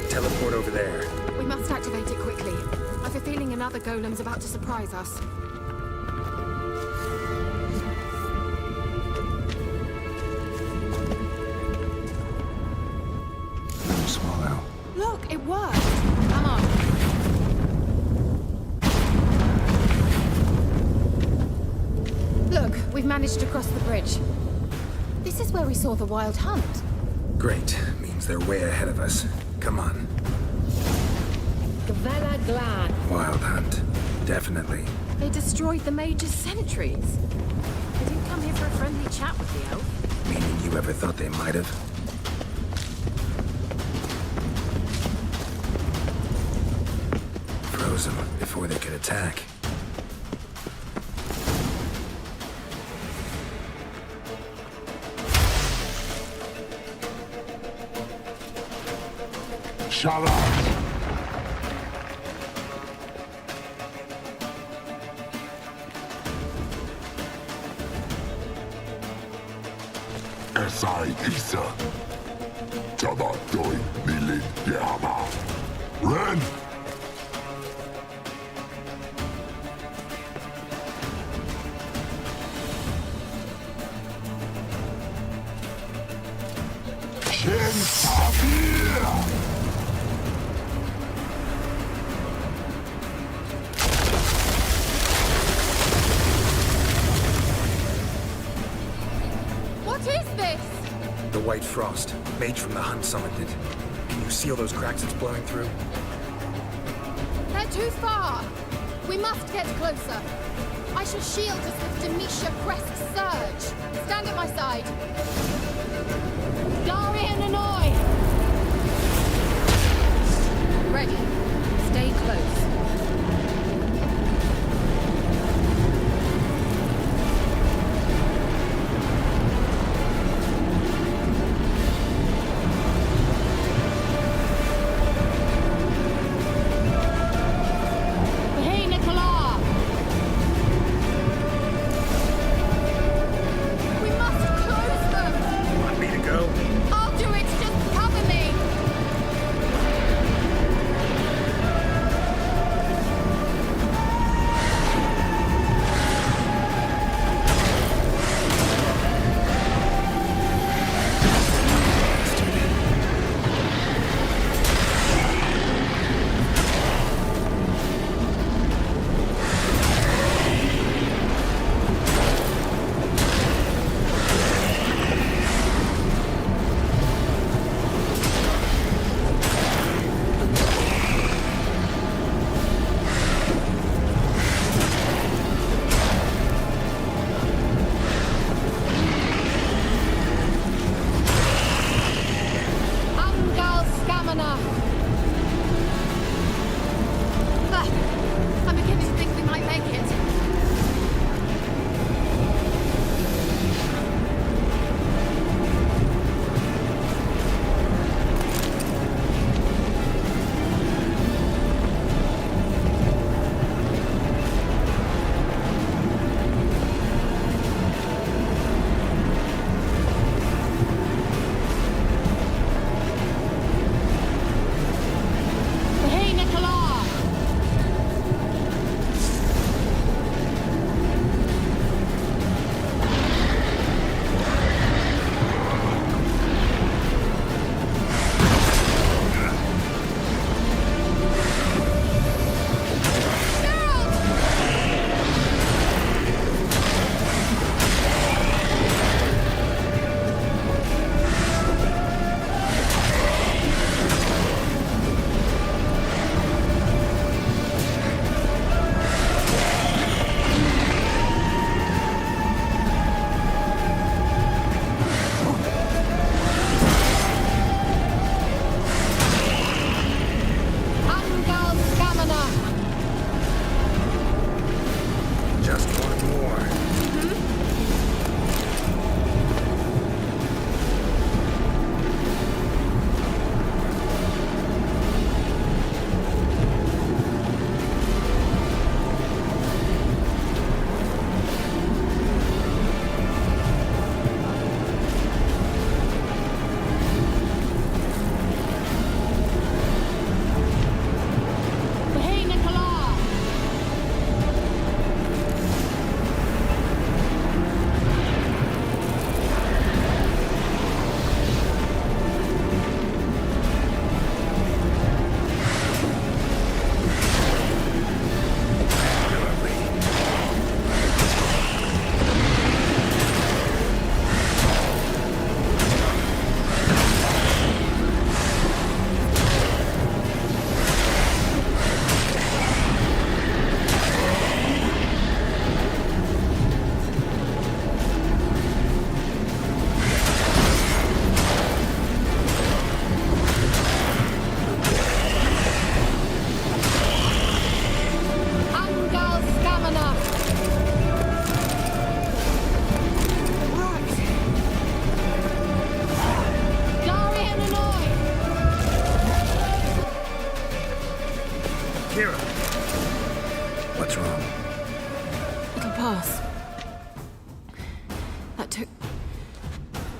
Teleport over there. We must activate it quickly. I've a feeling another golem's about to surprise us. No swallow. Look, it worked! Come on. Look, we've managed to cross the bridge. This is where we saw the wild hunt. Great. Means they're way ahead of us. Come on. Bella Glan. Wild hunt. Definitely. They destroyed the Mage's sentries. They didn't come here for a friendly chat with the elf. Meaning you ever thought they might have? Froze them before they could attack. Shalat! Esai Isa. Tabatoi Milid Yama. Ren! Shen Sabir! The White Frost. Mage from the Hunt summoned it. Can you see all those cracks it's blowing through? They're too far! We must get closer. I shall shield us with Demetia Crest's surge. Stand at my side. Darian Annoy! Ready. Stay close. Close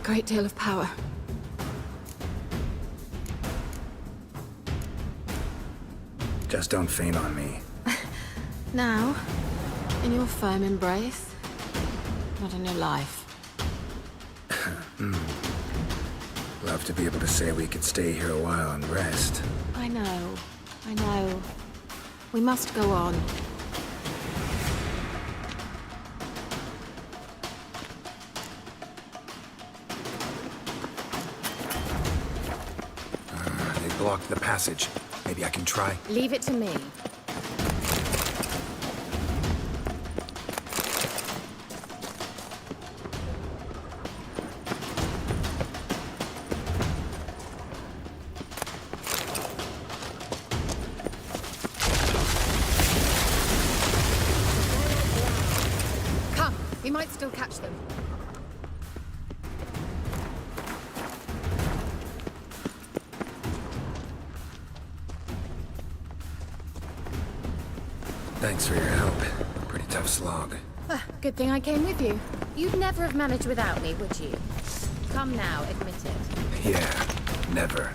great deal of power. Just don't faint on me. Now, in your firm embrace, not in your life. Love to be able to say we could stay here a while and rest. I know. We must go on. They blocked the passage. Maybe I can try. Leave it to me. Come, we might still catch them. Thanks for your help. Pretty tough slog. Good thing I came with you. You'd never have managed without me, would you? Come now, admit it. Yeah, never.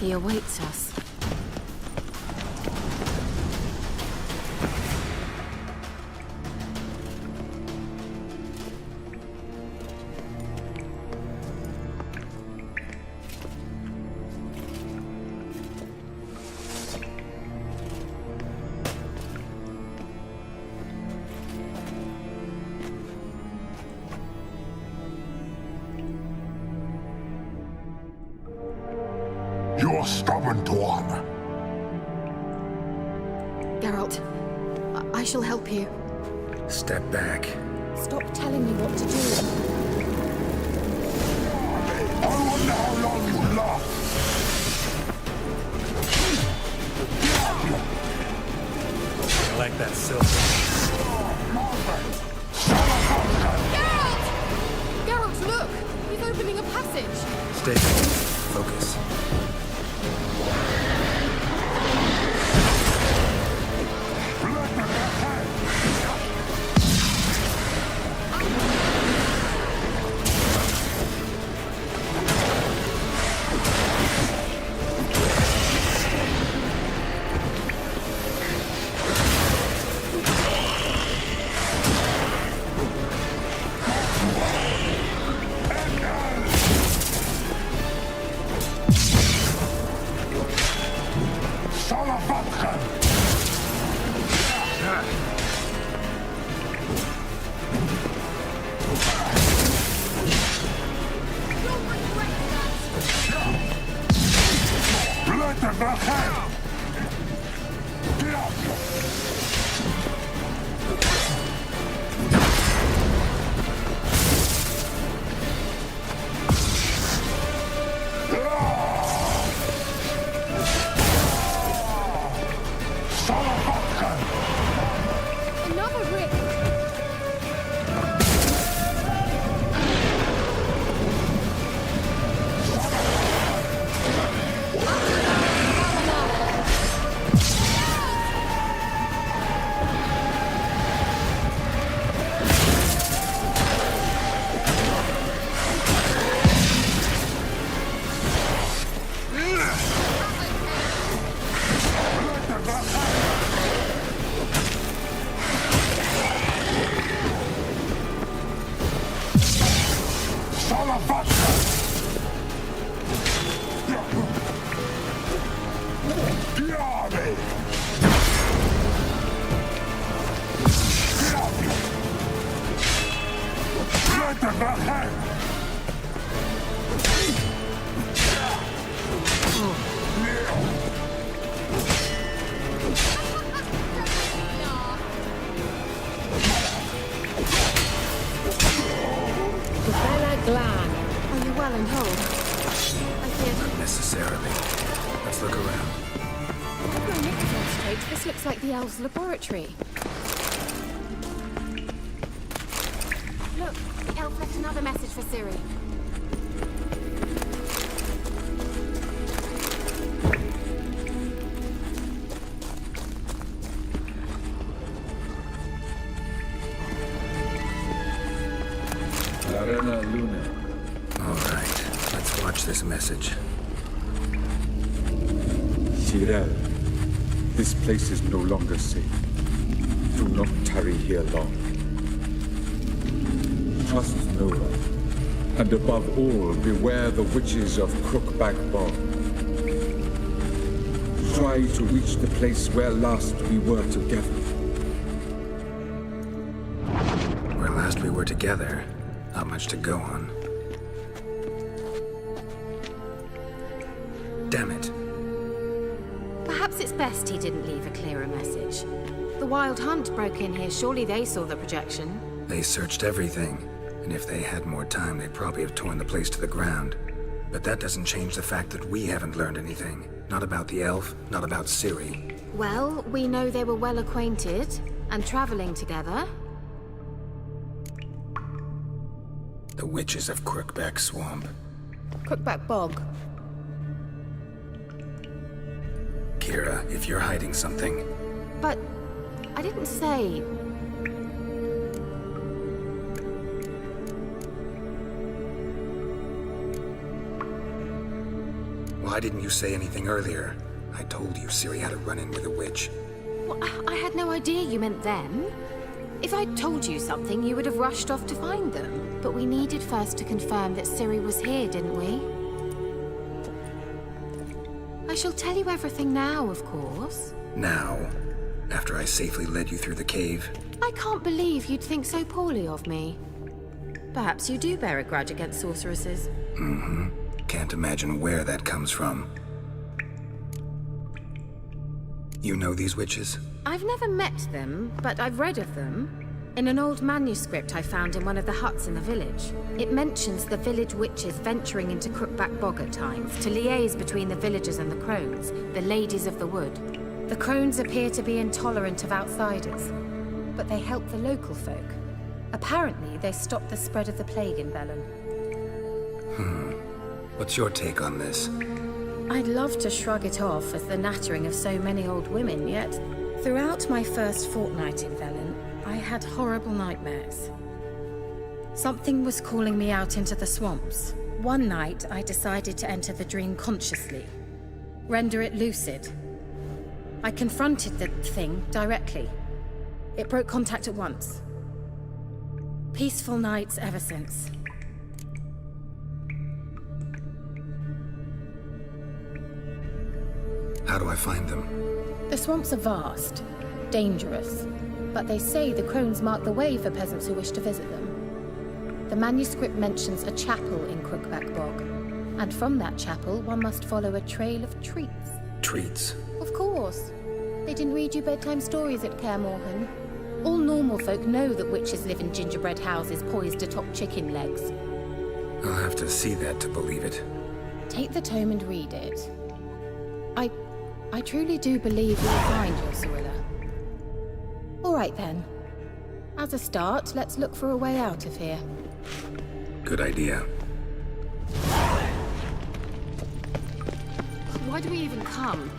He awaits us. You're stubborn, Tuan. Geralt, I shall help you. Step back. Stop telling me what to do. I wonder how long you last. I like that silver. Geralt! Geralt, look! He's opening a passage. Stay focus. the elves' laboratory. Look, the elf left another message for Ciri. Arena Luna. All right, let's watch this message. Cyril, this place is no longer safe. Do not tarry here long. Trust no one. And above all, beware the witches of Crookback Bog. Try to reach the place where last we were together. Where last we were together, not much to go on. Damn it. Perhaps it's best he didn't leave a clearer message. The Wild Hunt broke in here. Surely they saw the projection. They searched everything, and if they had more time, they'd probably have torn the place to the ground. But that doesn't change the fact that we haven't learned anything. Not about the elf, not about Ciri. Well, we know they were well acquainted and traveling together. The witches of Crookback Swamp. Crookback Bog. Kira, if you're hiding something... But I didn't say... Why didn't you say anything earlier? I told you Ciri had a run-in with a witch. Well, I had no idea you meant them. If I'd told you something, you would have rushed off to find them. But we needed first to confirm that Ciri was here, didn't we? I shall tell you everything now, of course. Now? After I safely led you through the cave? I can't believe you'd think so poorly of me. Perhaps you do bear a grudge against sorceresses. Mm-hmm. Can't imagine where that comes from. You know these witches? I've never met them, but I've read of them. In an old manuscript I found in one of the huts in the village. It mentions the village witches venturing into Crookback Bog at times to liaise between the villagers and the crones, the ladies of the wood. The crones appear to be intolerant of outsiders, but they help the local folk. Apparently, they stopped the spread of the plague in Velen. What's your take on this? I'd love to shrug it off as the nattering of so many old women, yet throughout my first fortnight in Velen, I had horrible nightmares. Something was calling me out into the swamps. One night, I decided to enter the dream consciously, render it lucid. I confronted the thing directly. It broke contact at once. Peaceful nights ever since. How do I find them? The swamps are vast, dangerous, but they say the crones mark the way for peasants who wish to visit them. The manuscript mentions a chapel in Crookback Bog, and from that chapel one must follow a trail of treats. Treats? Of course. They didn't read you bedtime stories at Kaer Morhen. All normal folk know that witches live in gingerbread houses poised atop chicken legs. I'll have to see that to believe it. Take the tome and read it. I truly do believe you'll find your Cirilla. All right then. As a start, let's look for a way out of here. Good idea. Why do we even come?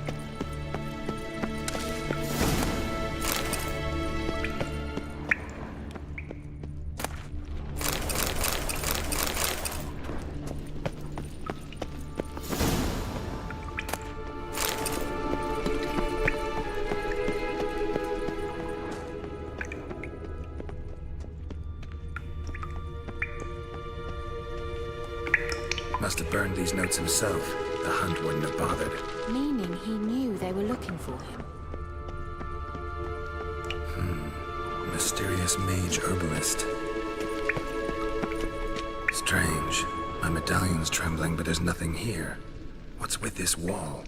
Must have burned these notes himself. The Hunt wouldn't have bothered. Meaning he knew they were looking for him. Mysterious mage herbalist. Strange. My medallion's trembling, but there's nothing here. What's with this wall?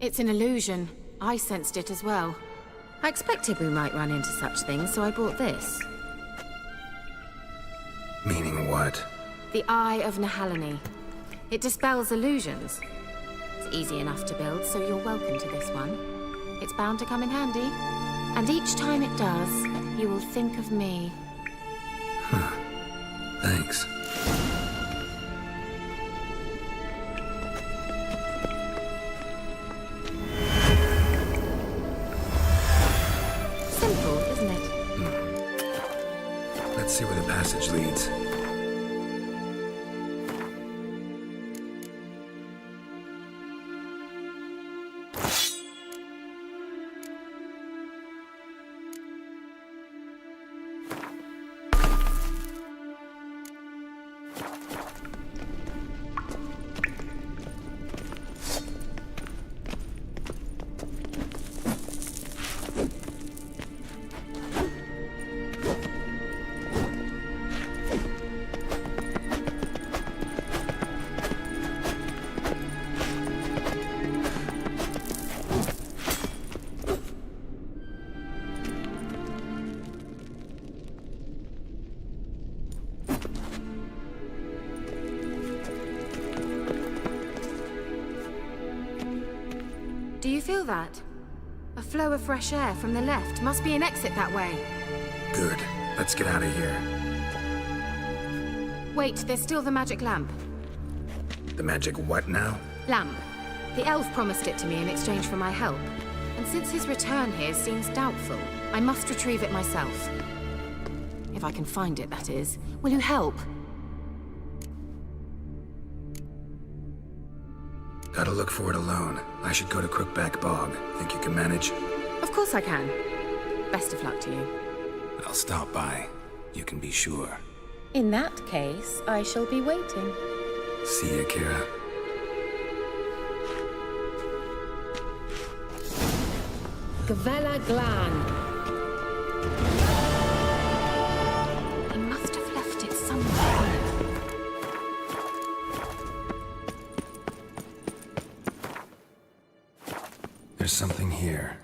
It's an illusion. I sensed it as well. I expected we might run into such things, so I bought this. Meaning what? The Eye of Nehaleni. It dispels illusions. It's easy enough to build, so you're welcome to this one. It's bound to come in handy. And each time it does, you will think of me. Thanks. Simple, isn't it? Let's see where the passage leads. Do you feel that? A flow of fresh air from the left. Must be an exit that way. Good. Let's get out of here. Wait, there's still the magic lamp. The magic what now? Lamp. The elf promised it to me in exchange for my help. And since his return here seems doubtful, I must retrieve it myself. If I can find it, that is. Will you help? Gotta look for it alone. I should go to Crookback Bog. Think you can manage? Of course I can. Best of luck to you. I'll stop by. You can be sure. In that case, I shall be waiting. See you, Kira. Gavella Glan. He must have left it somewhere. There's something here.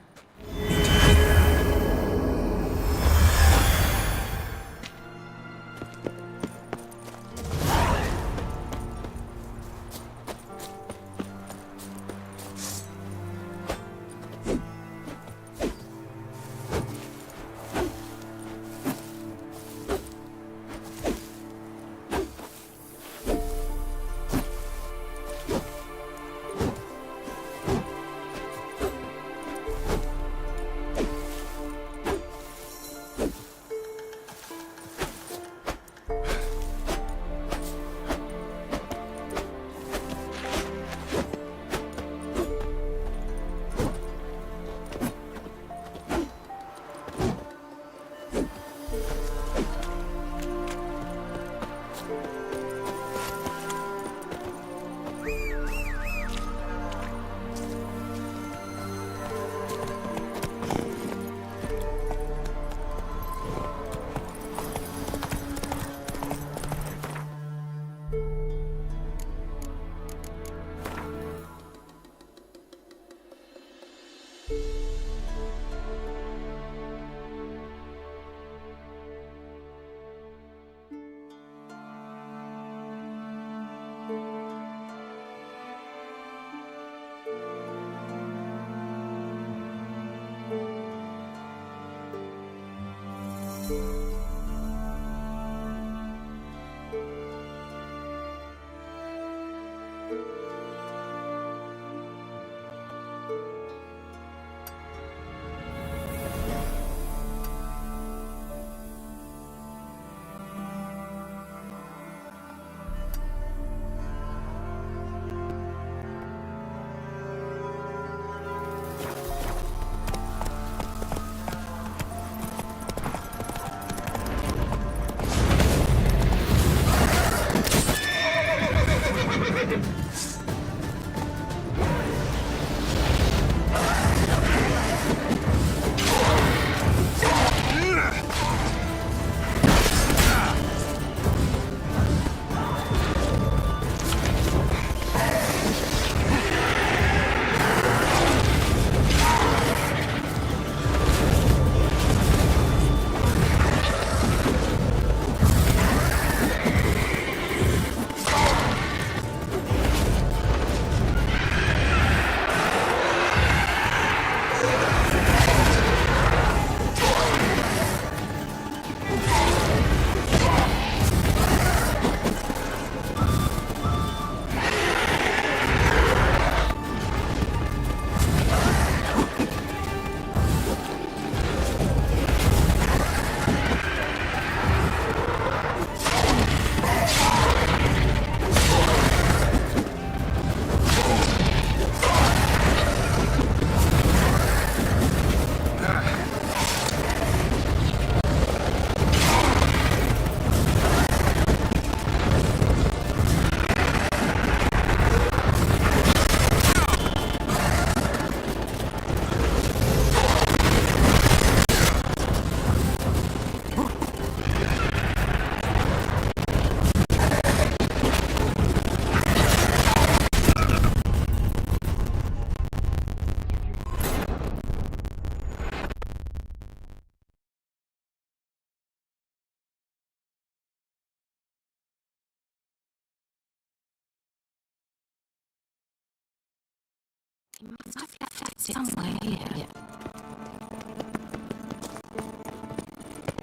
must have left it somewhere here.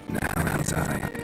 Now he's I.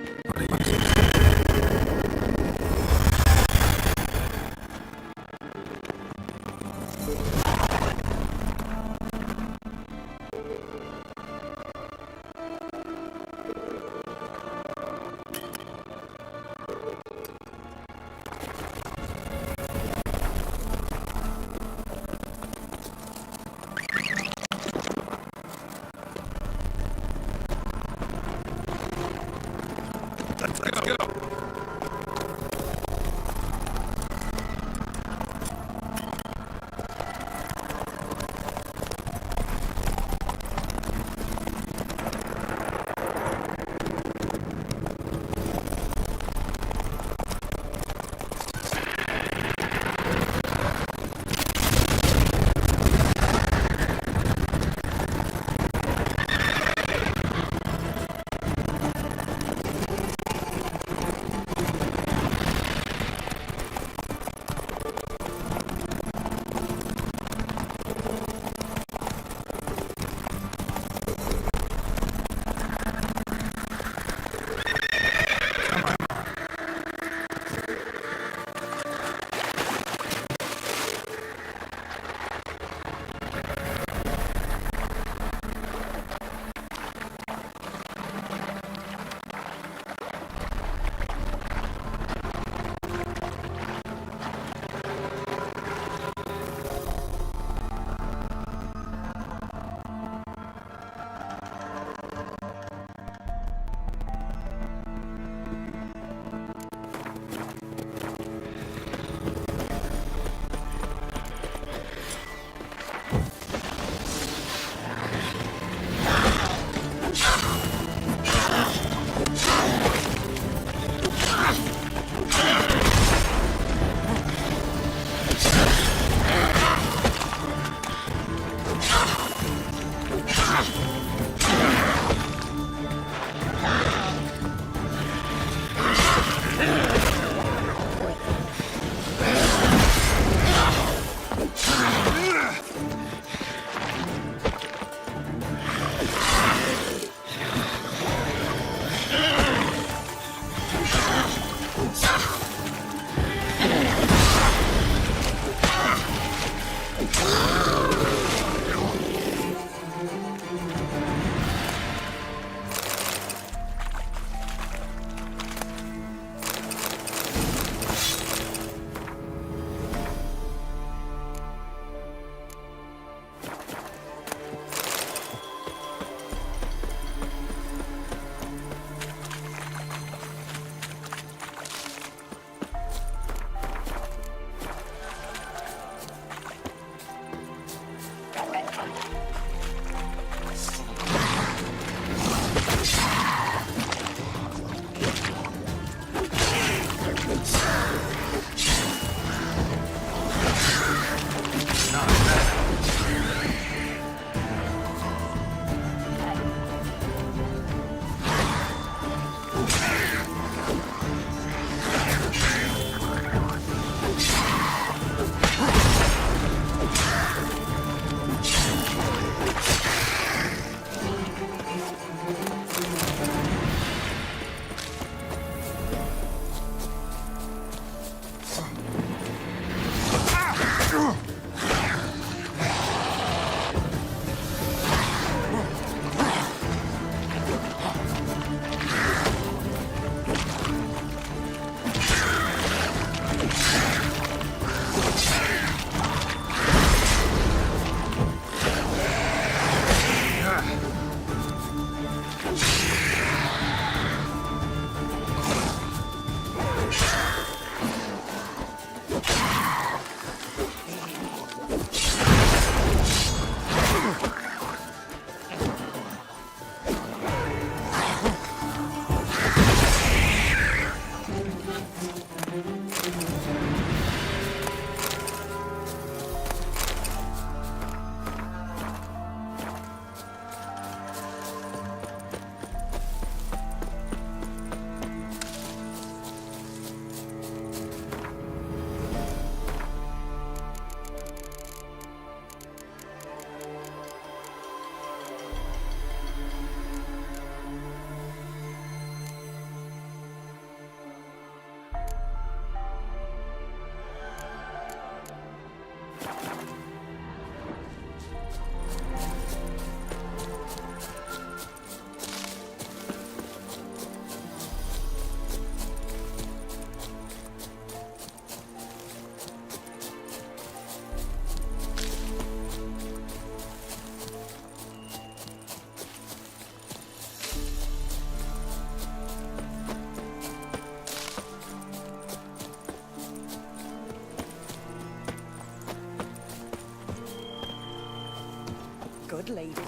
good ladies.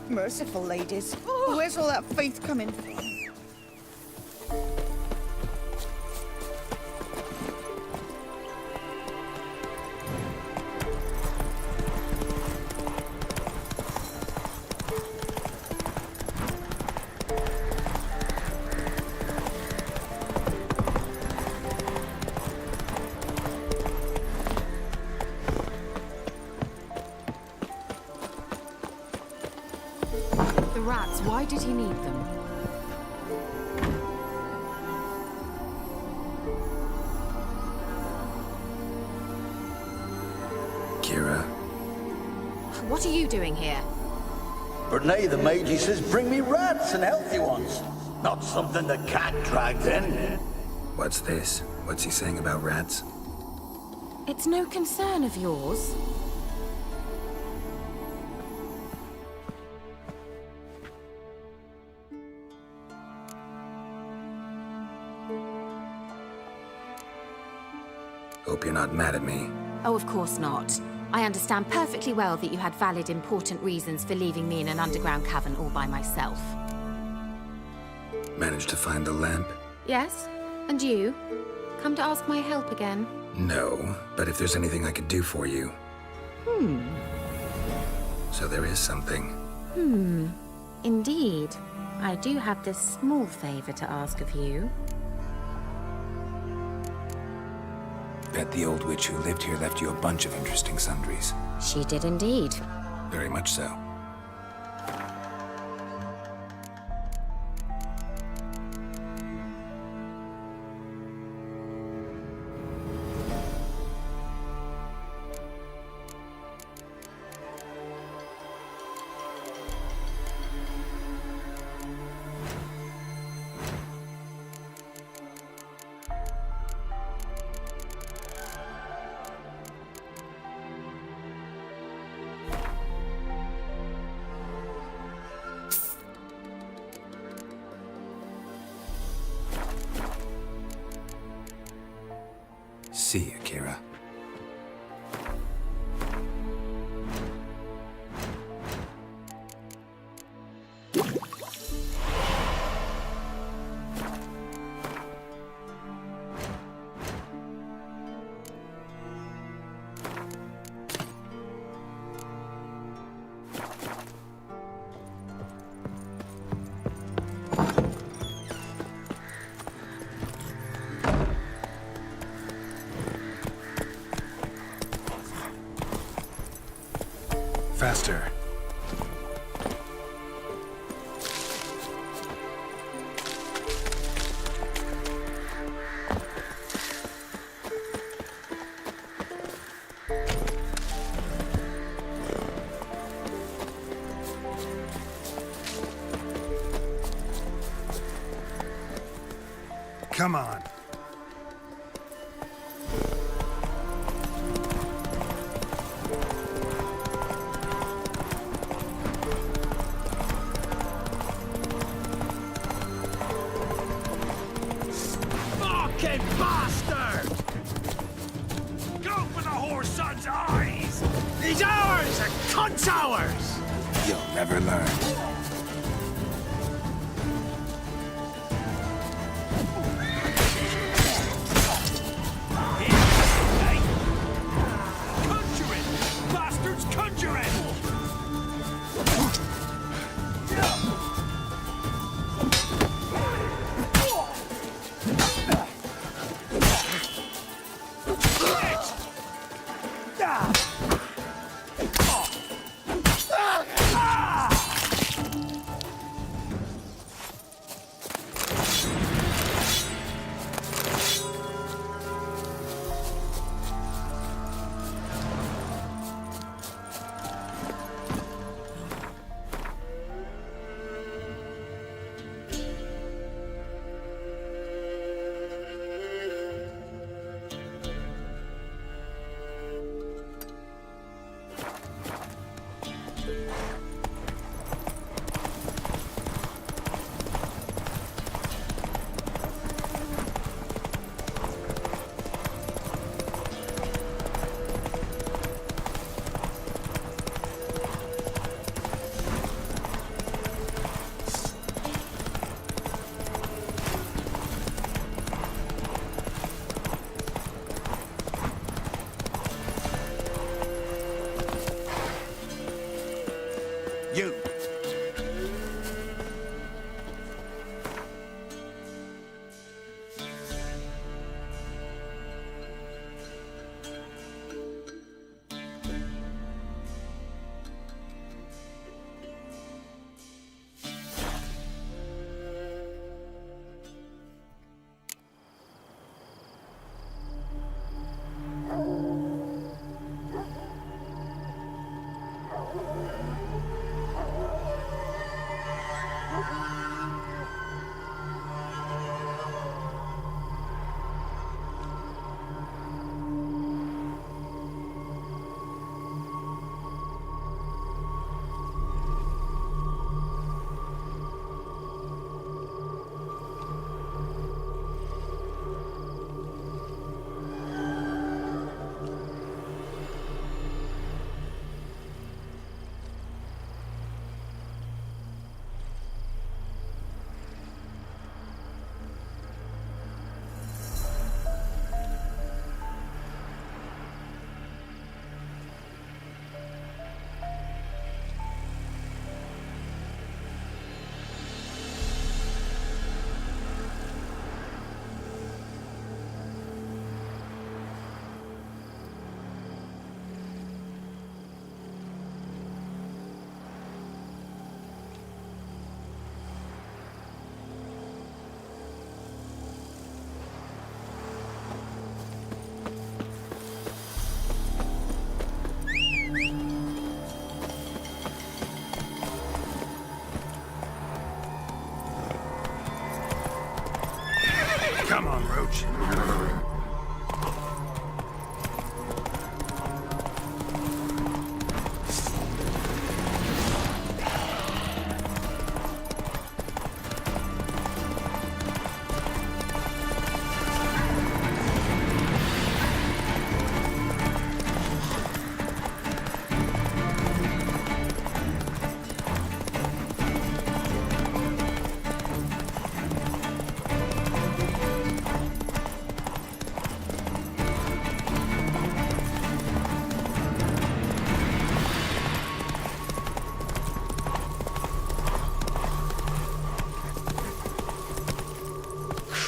Merciful ladies. Where's all that faith coming from? The rats, why did he need them? Kira, What are you doing here? Brunei the Magi says bring me rats and healthy ones. Not something the cat dragged in. what's this? What's he saying about rats? It's no concern of yours. Hope you're not mad at me. Oh, of course not. I understand perfectly well that you had valid, important reasons for leaving me in an underground cavern all by myself. Managed to find the lamp? Yes? And you? Come to ask my help again? No, but if there's anything I could do for you. So there is something. Indeed. I do have this small favor to ask of you. Bet the old witch who lived here left you a bunch of interesting sundries. She did indeed. Very much so. See you, Kira. Faster. Come on. Fucking bastard! Go for the whore's son's eyes! He's ours! A cunt's ours! You'll never learn. Conjuring! Bastards conjuring! You! Come on, Roach.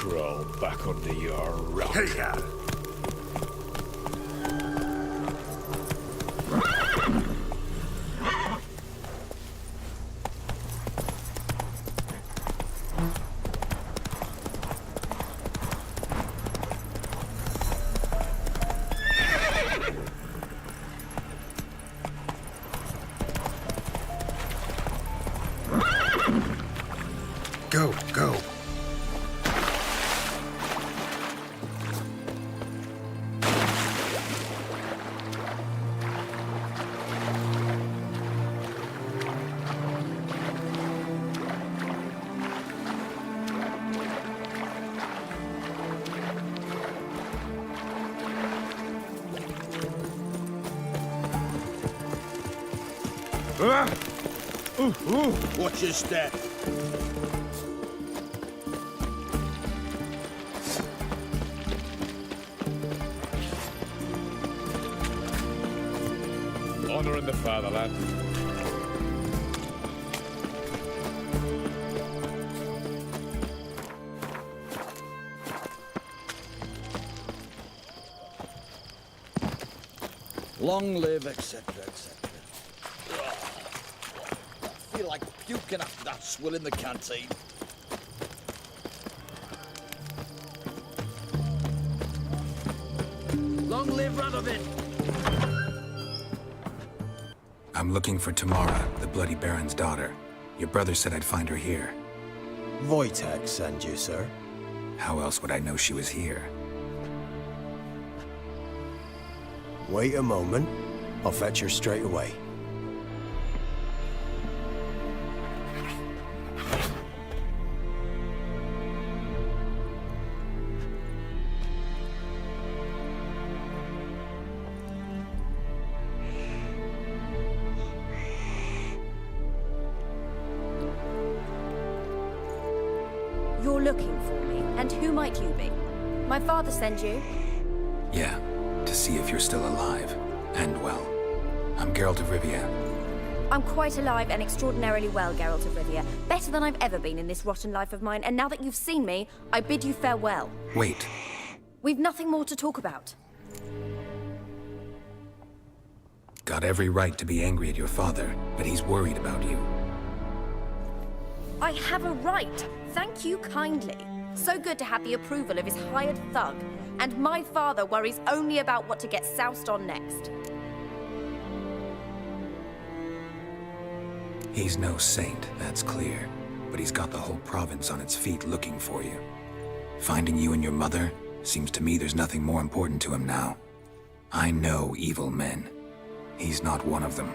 Crawl back under your rock. Hey-ya! Go, go. Watch your step. Honor in the fatherland. Long live, etc., etc. I feel like puking after that swill in the canteen. Long live Radovid! I'm looking for Tamara, the Bloody Baron's daughter. Your brother said I'd find her here. Wojtek sent you, sir. How else would I know she was here? Wait a moment. I'll fetch her straight away. You're looking for me, and who might you be? My father sent you? Yeah, to see if you're still alive and well. I'm Geralt of Rivia. I'm quite alive and extraordinarily well, Geralt of Rivia. Better than I've ever been in this rotten life of mine, and now that you've seen me, I bid you farewell. Wait. We've nothing more to talk about. Got every right to be angry at your father, but he's worried about you. I have a right. Thank you kindly. So good to have the approval of his hired thug. And my father worries only about what to get soused on next. He's no saint, that's clear. But he's got the whole province on its feet looking for you. Finding you and your mother, seems to me there's nothing more important to him now. I know evil men. He's not one of them.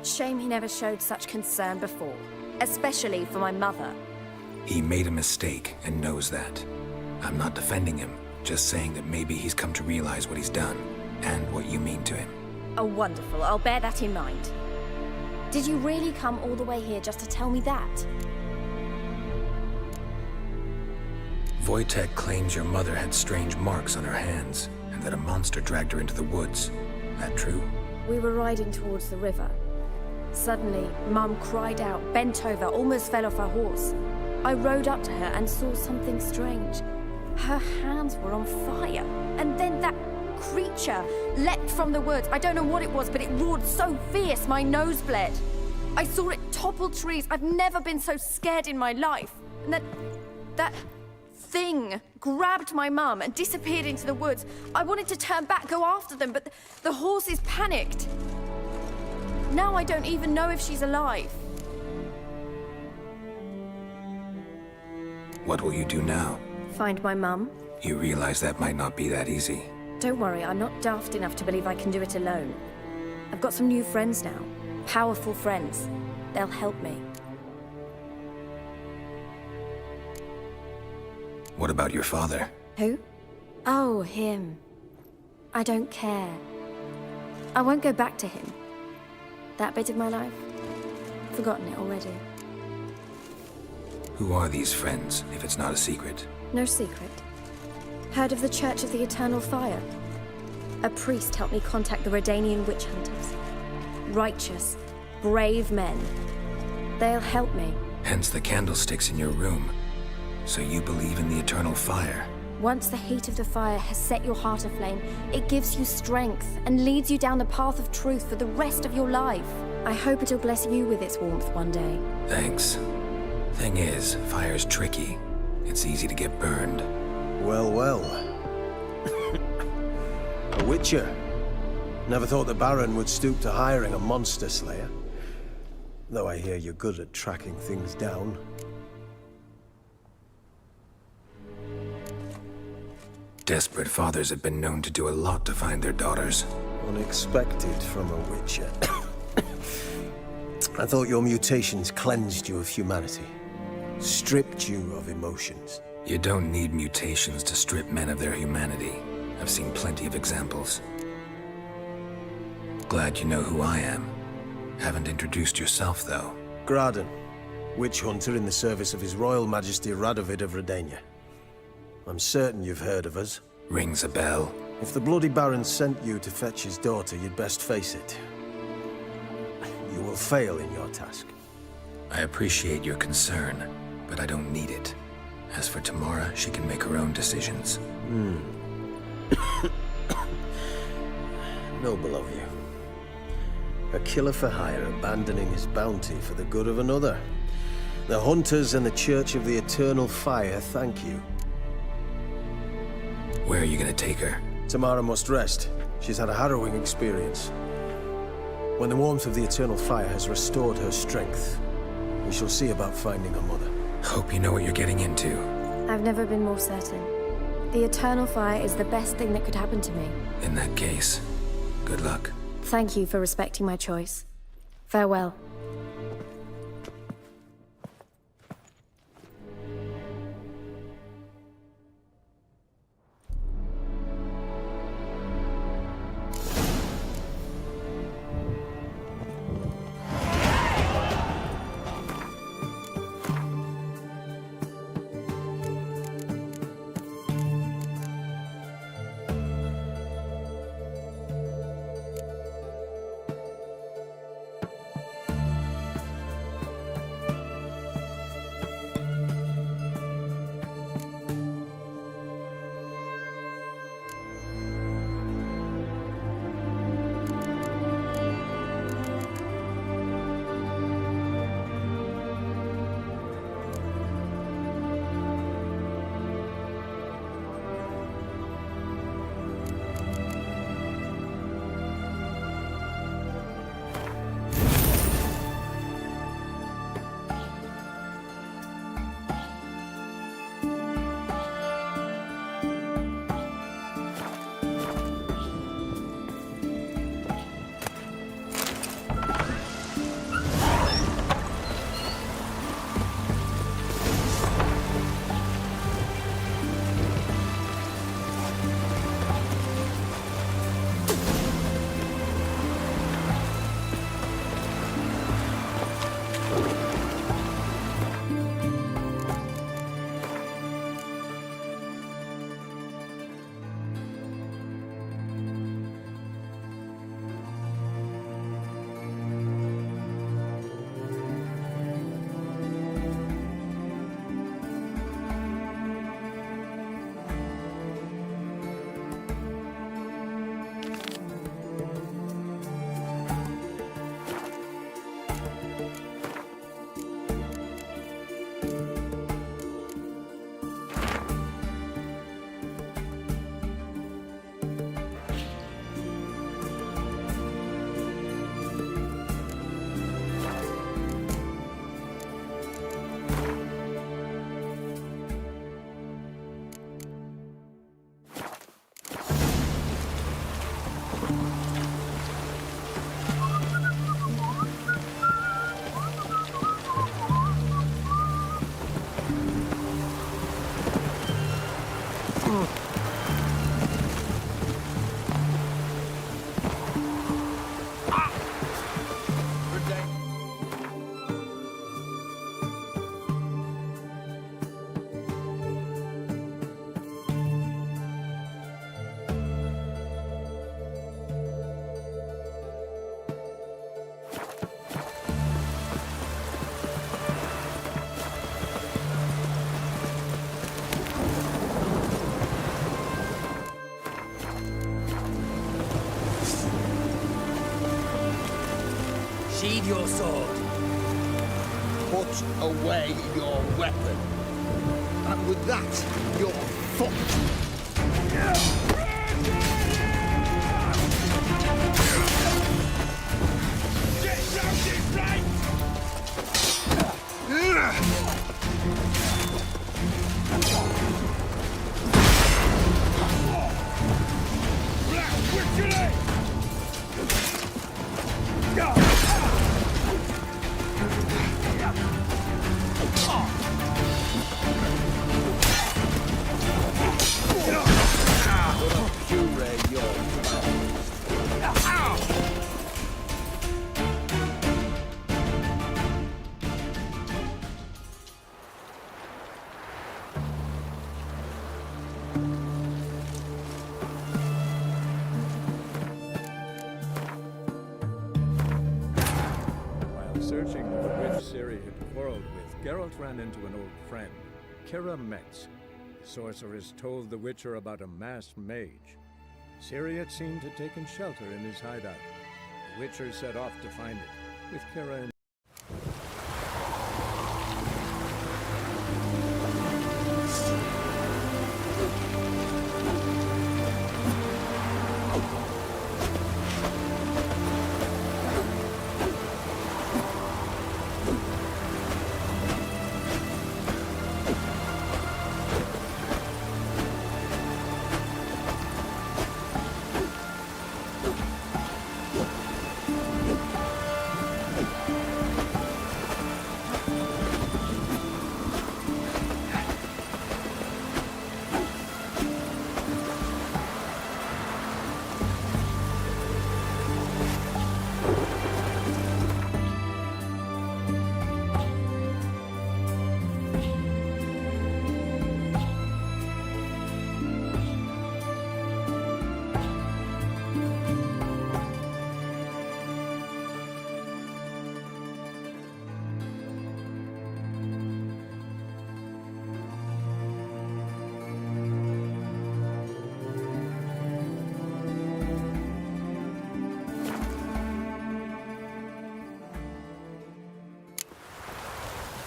Shame he never showed such concern before. Especially for my mother. He made a mistake and knows that. I'm not defending him, just saying that maybe he's come to realize what he's done, and what you mean to him. Oh, wonderful. I'll bear that in mind. Did you really come all the way here just to tell me that? Wojtek claims your mother had strange marks on her hands, and that a monster dragged her into the woods. That true? We were riding towards the river. Suddenly, Mum cried out, bent over, almost fell off her horse. I rode up to her and saw something strange. Her hands were on fire. And then that creature leapt from the woods. I don't know what it was, but it roared so fierce my nose bled. I saw it topple trees. I've never been so scared in my life. And that thing grabbed my mum and disappeared into the woods. I wanted to turn back, go after them, but the horses panicked. Now I don't even know if she's alive. What will you do now? Find my mum? You realize that might not be that easy. Don't worry, I'm not daft enough to believe I can do it alone. I've got some new friends now. Powerful friends. They'll help me. What about your father? Who? Oh, him. I don't care. I won't go back to him. That bit of my life? Forgotten it already. Who are these friends, if it's not a secret? No secret. Heard of the Church of the Eternal Fire? A priest helped me contact the Redanian witch hunters. Righteous, brave men. They'll help me. Hence the candlesticks in your room. So you believe in the eternal fire? Once the heat of the fire has set your heart aflame, it gives you strength and leads you down the path of truth for the rest of your life. I hope it'll bless you with its warmth one day. Thanks. Thing is, fire's tricky. It's easy to get burned. Well, well. A witcher. Never thought the Baron would stoop to hiring a monster slayer. Though I hear you're good at tracking things down. Desperate fathers have been known to do a lot to find their daughters. Unexpected from a witcher. I thought your mutations cleansed you of humanity. Stripped you of emotions. You don't need mutations to strip men of their humanity. I've seen plenty of examples. Glad you know who I am. Haven't introduced yourself, though. Graden, witch hunter in the service of His Royal Majesty Radovid of Redania. I'm certain you've heard of us. Rings a bell. If the Bloody Baron sent you to fetch his daughter, you'd best face it. You will fail in your task. I appreciate your concern, but I don't need it. As for Tamara, she can make her own decisions. Noble of you. A killer for hire abandoning his bounty for the good of another. The Hunters and the Church of the Eternal Fire thank you. Where are you gonna take her? Tamara must rest. She's had a harrowing experience. When the warmth of the Eternal Fire has restored her strength, we shall see about finding her mother. Hope you know what you're getting into. I've never been more certain. The Eternal Fire is the best thing that could happen to me. In that case, good luck. Thank you for respecting my choice. Farewell. Sheathe your sword. Put away your weapon. And with that, your foot. Searching for the witch Ciri had quarreled with, Geralt ran into an old friend, Kira Metz. The sorceress told the Witcher about a masked mage. Ciri had seemed to have taken shelter in his hideout. The Witcher set off to find it, with Kira in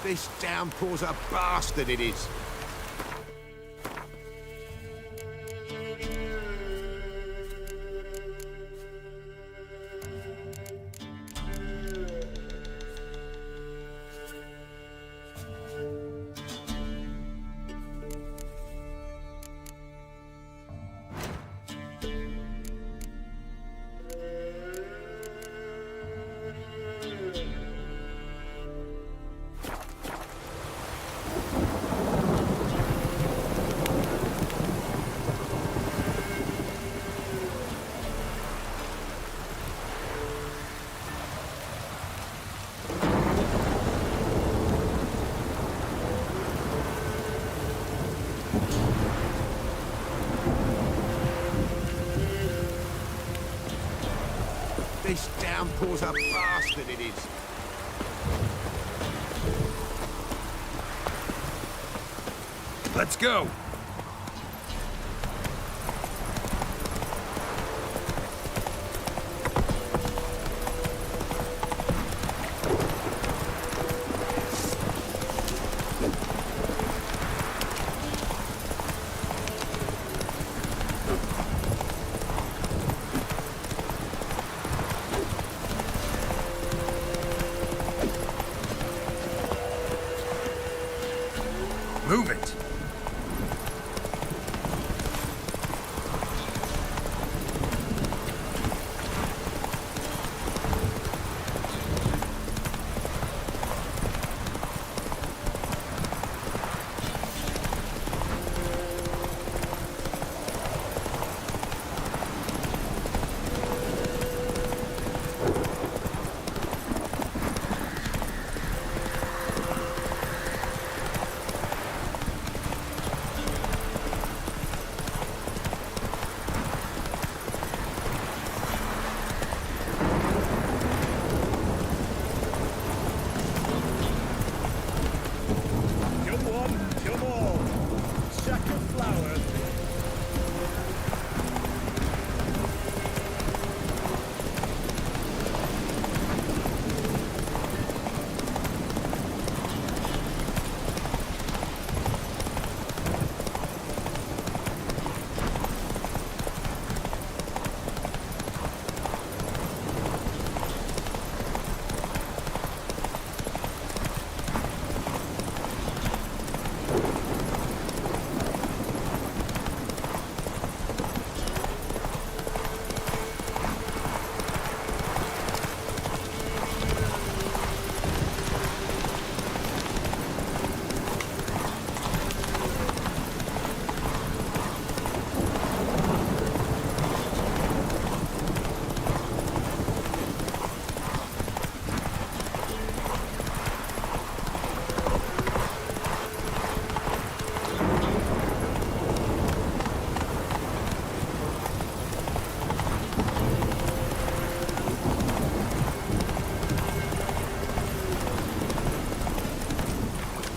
This downpour's a bastard, it is. Dunpor's a bastard, it is. Let's go! Move it!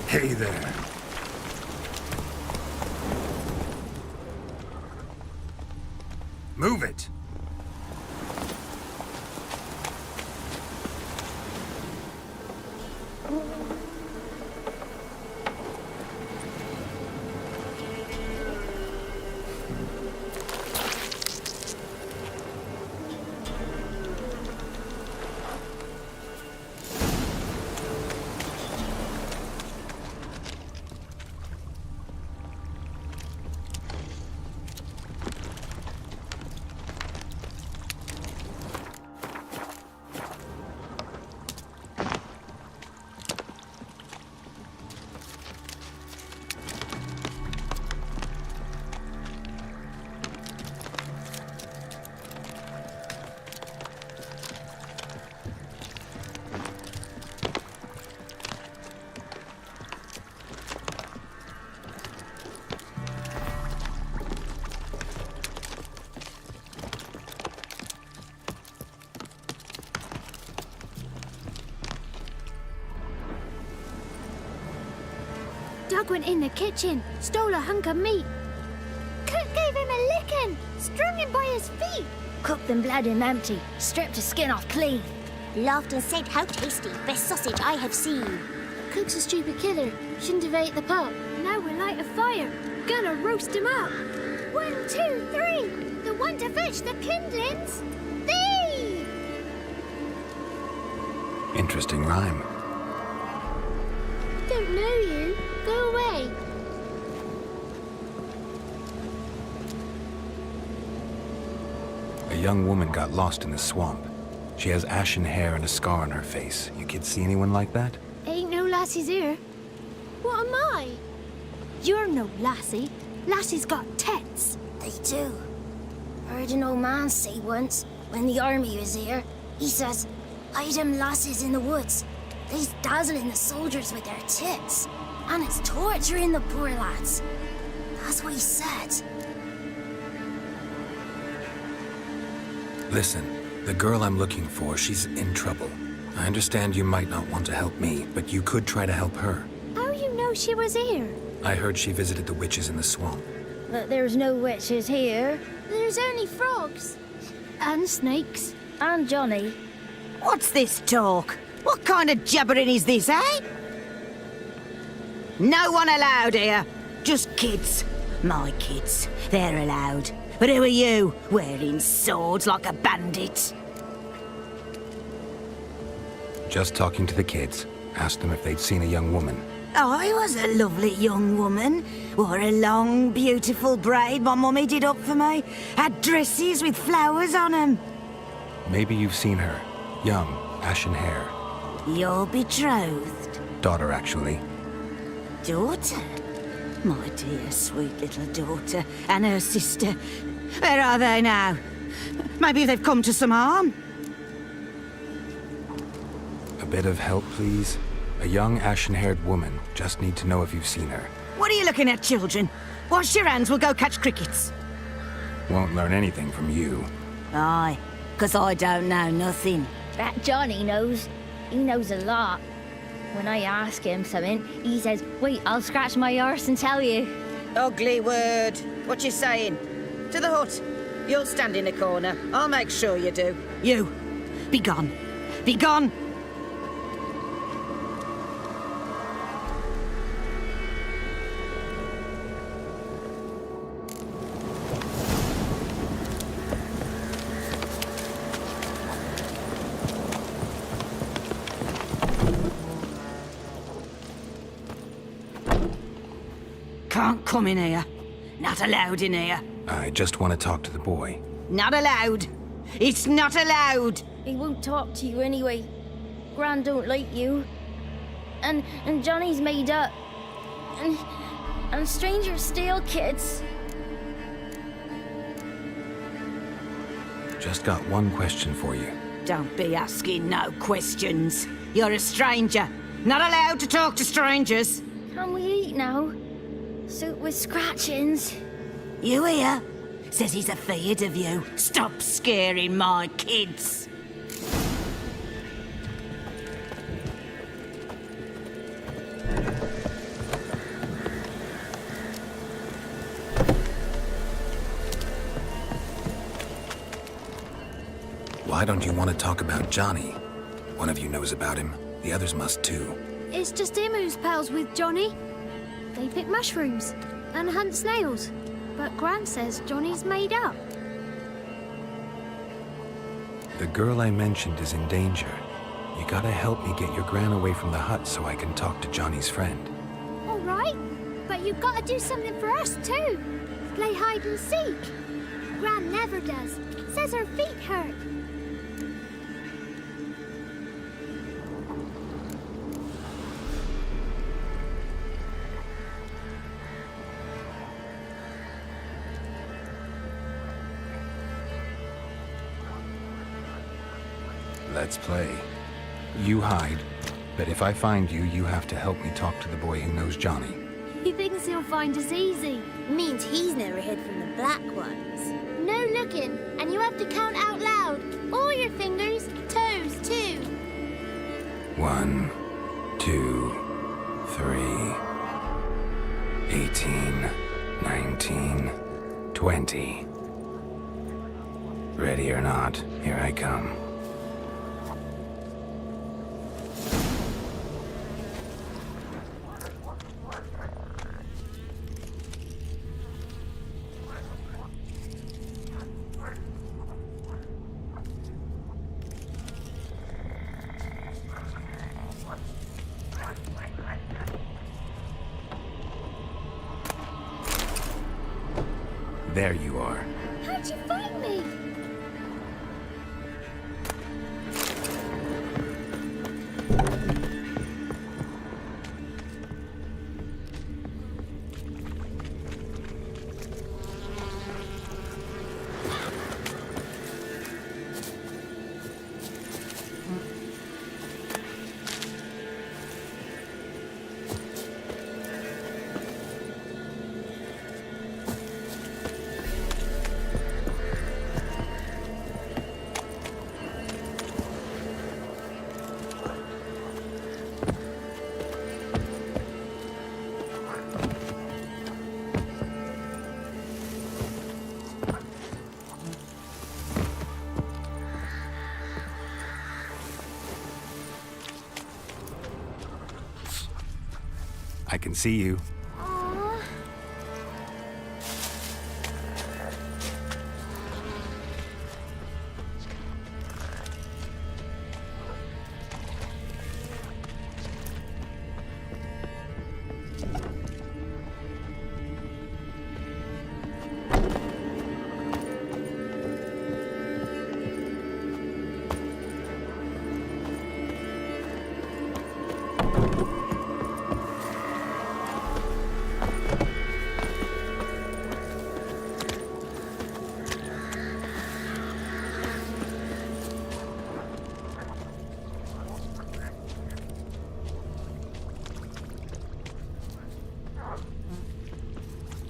Hey there. Move it. Doug went in the kitchen, stole a hunk of meat. Cook gave him a licking, strung him by his feet. Cooked them blood and empty, stripped his skin off clean. Laughed and said, "How tasty, best sausage I have seen." Cook's a stupid killer, shouldn't have ate the pup. Now we'll light a fire, gonna roast him up. 1, 2, 3, the one to fetch the kindlings. Thee! Interesting rhyme. Don't know you. Go away. A young woman got lost in the swamp. She has ashen hair and a scar on her face. You kids see anyone like that? Ain't no lassies here. What am I? You're no lassie. Lassies got tets. They do. Heard an old man say once, when the army was here, he says, "Hide them lasses in the woods. They's dazzling the soldiers with their tits. And it's torturing the poor lads." That's what he said. Listen, The girl I'm looking for, she's in trouble. I understand you might not want to help me, but you could try to help her. How you know she was here? I heard she visited the witches in the swamp. But there's no witches here. There's only frogs. And snakes. And Johnny. What's this talk? What kind of jabbering is this, eh? No one allowed here. Just kids. My kids. They're allowed. But who are you, wearing swords like a bandit? Just talking to the kids. Asked them if they'd seen a young woman. I was a lovely young woman. Wore a long, beautiful braid my mummy did up for me. Had dresses with flowers on them. Maybe you've seen her. Young, ashen hair. You're betrothed. Daughter, actually. Daughter? My dear, sweet little daughter. And her sister. Where are they now? Maybe they've come to some harm? A bit of help, please? A young, ashen-haired woman. Just need to know if you've seen her. What are you looking at, children? Wash your hands, we'll go catch crickets. Won't learn anything from you. Aye, 'cause I don't know nothing. That Johnny knows. He knows a lot. When I ask him something, he says, wait, I'll scratch my arse and tell you. Ugly word. What you saying? To the hut. You'll stand in a corner. I'll make sure you do. You, be gone. Be gone! Can't come in here. Not allowed in here. I just want to talk to the boy. Not allowed. It's not allowed. He won't talk to you anyway. Gran don't like you. And Johnny's made up. And strangers steal kids. Just got one question for you. Don't be asking no questions. You're a stranger. Not allowed to talk to strangers. Can we eat now? Soup with scratchings. You hear? Says he's afeard of you. Stop scaring my kids. Why don't you want to talk about Johnny? One of you knows about him. The others must too. It's just him who's pals with Johnny. They pick mushrooms and hunt snails. But Gran says Johnny's made up. The girl I mentioned is in danger. You gotta help me get your gran away from the hut so I can talk to Johnny's friend. All right, but you've got to do something for us too. Play hide and seek. Gran never does. Says her feet hurt. Let's play. You hide, but if I find you, you have to help me talk to the boy who knows Johnny. He thinks he'll find us easy. Means he's never hid from the black ones. No looking, and you have to count out loud. All your fingers, toes too. 1, 2, 3, 18, 19, 20. Ready or not, here I come. There you are. How'd you find me? I can see you. Aww.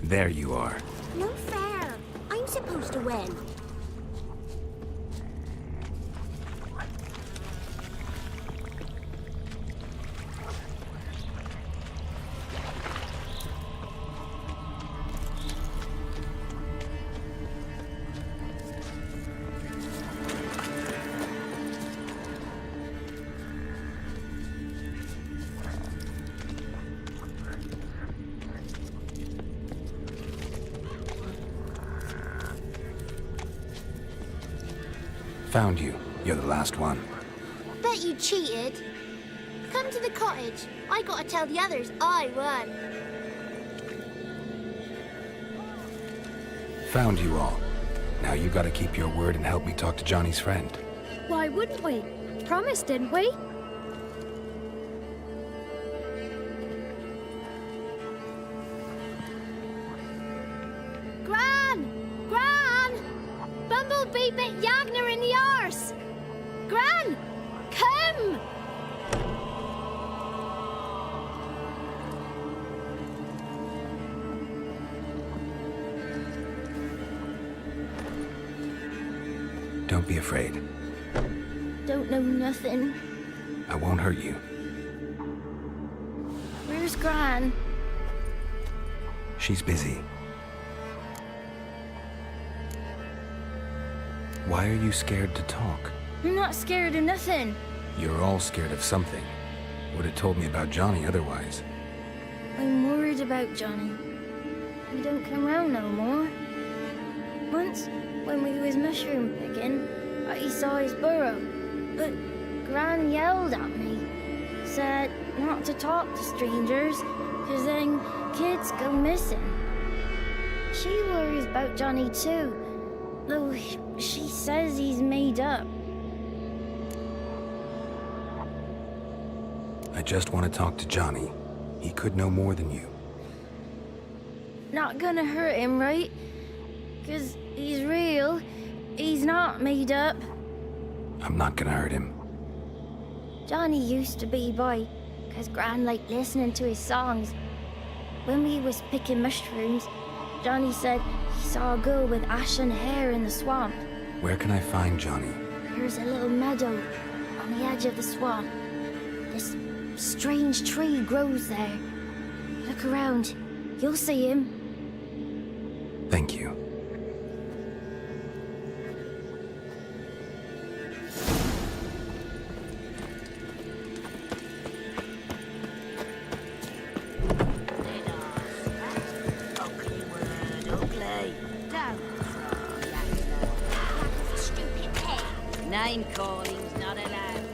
There you are. No fair. I'm supposed to win. Found you. You're the last one. Bet you cheated. Come to the cottage. I gotta tell the others I won. Found you all. Now you gotta keep your word and help me talk to Johnny's friend. Why wouldn't we? Promised, didn't we? Gran! Gran! Bumblebee bit Yagner in the arse! Gran! Come! Don't be afraid. Don't know nothing. I won't hurt you. Where's Gran? She's busy. Why are you scared to talk? I'm not scared of nothing. You're all scared of something. Would have told me about Johnny otherwise. I'm worried about Johnny. He don't come round no more. Once, when we was mushroom picking, I saw his burrow. But Gran yelled at me. Said not to talk to strangers, 'cause then kids go missing. She worries about Johnny too, though she says he's made up. I just want to talk to Johnny. He could know more than you. Not gonna hurt him, right? 'Cause he's real. He's not made up. I'm not gonna hurt him. Johnny used to be boy, 'cause Gran liked listening to his songs. When we was picking mushrooms, Johnny said he saw a girl with ashen hair in the swamp. Where can I find Johnny? There's a little meadow on the edge of the swamp. This strange tree grows there. Look around. You'll see him. Thank you. Name calling's not allowed.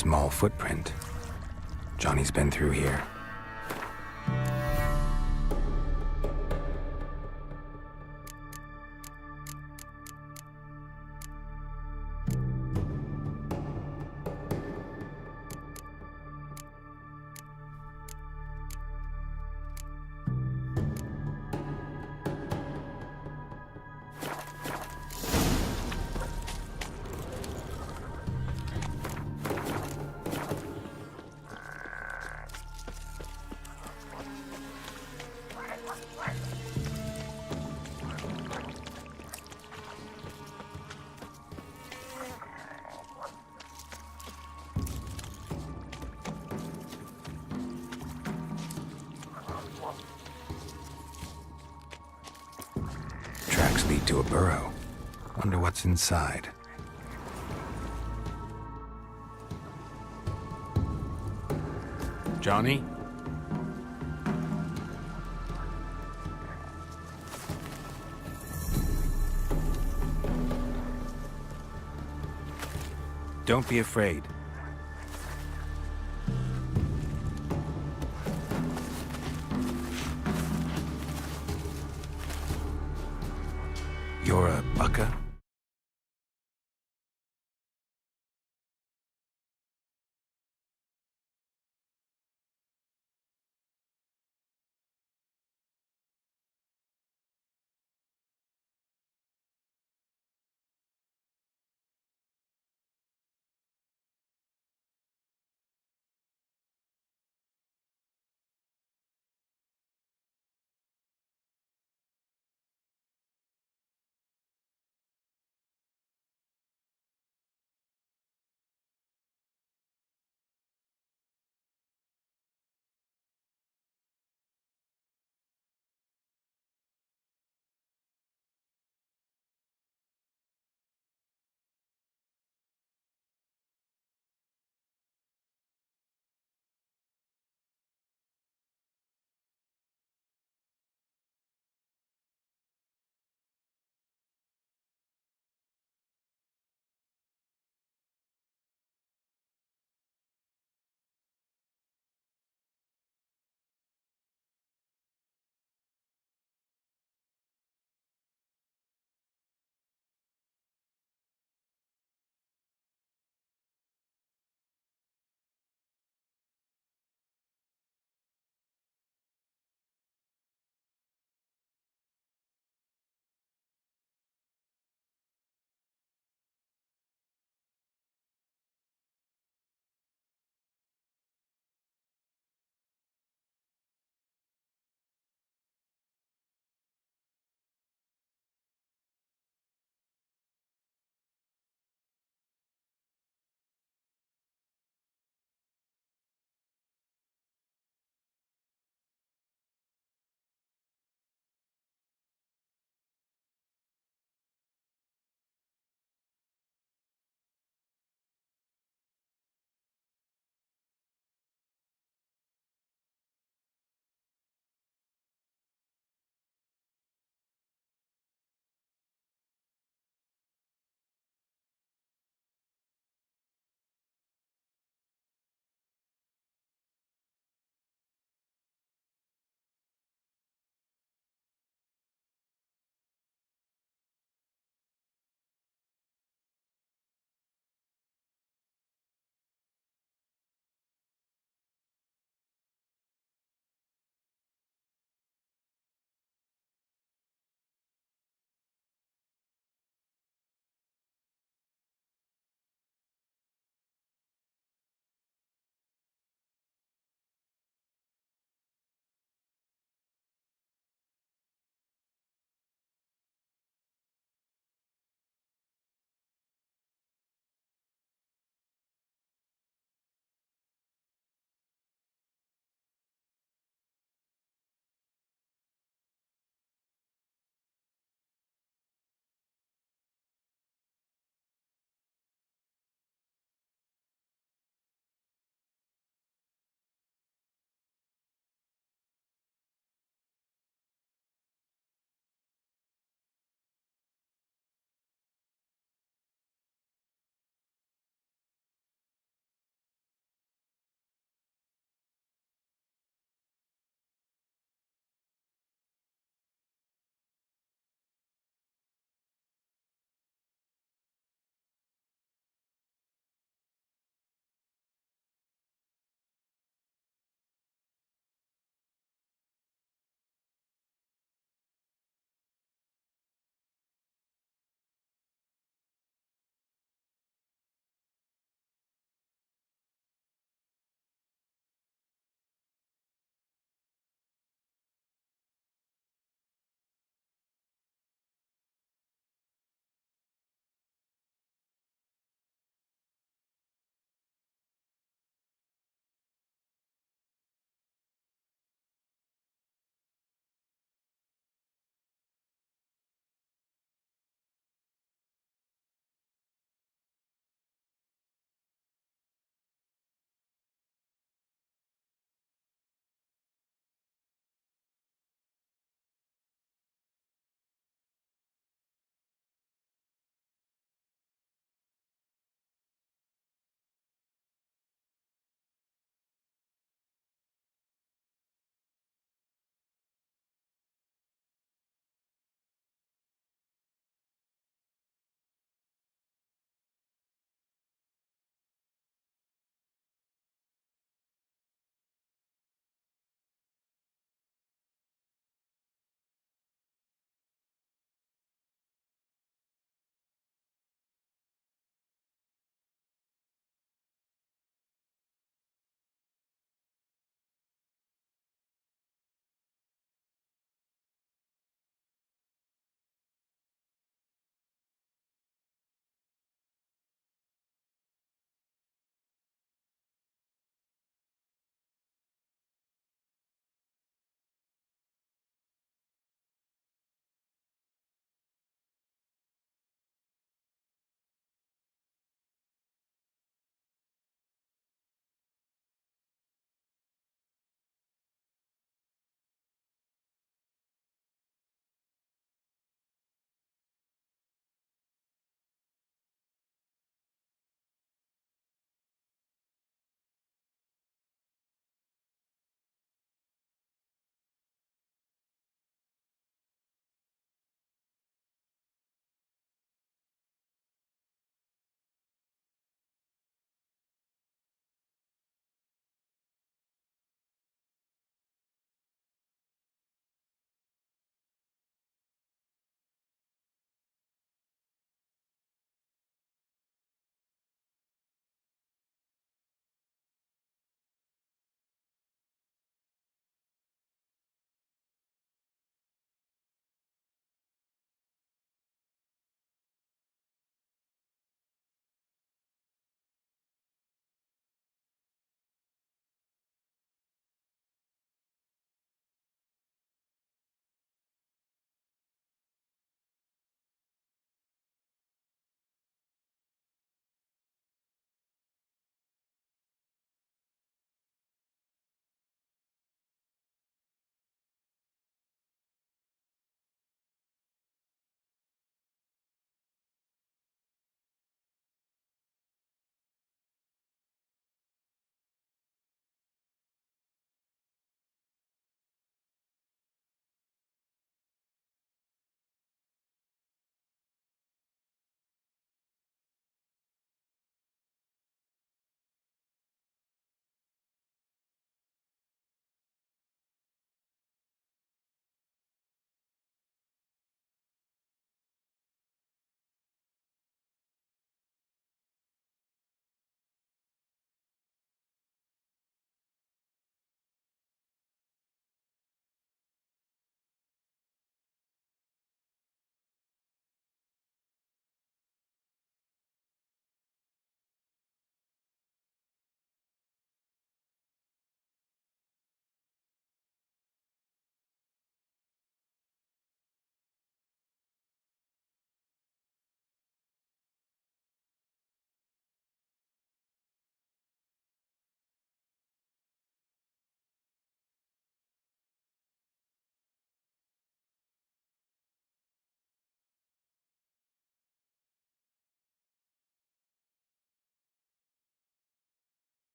small footprint. Johnny's been through here. Tracks lead to a burrow. Wonder what's inside. Johnny? Don't be afraid. You're a bucka?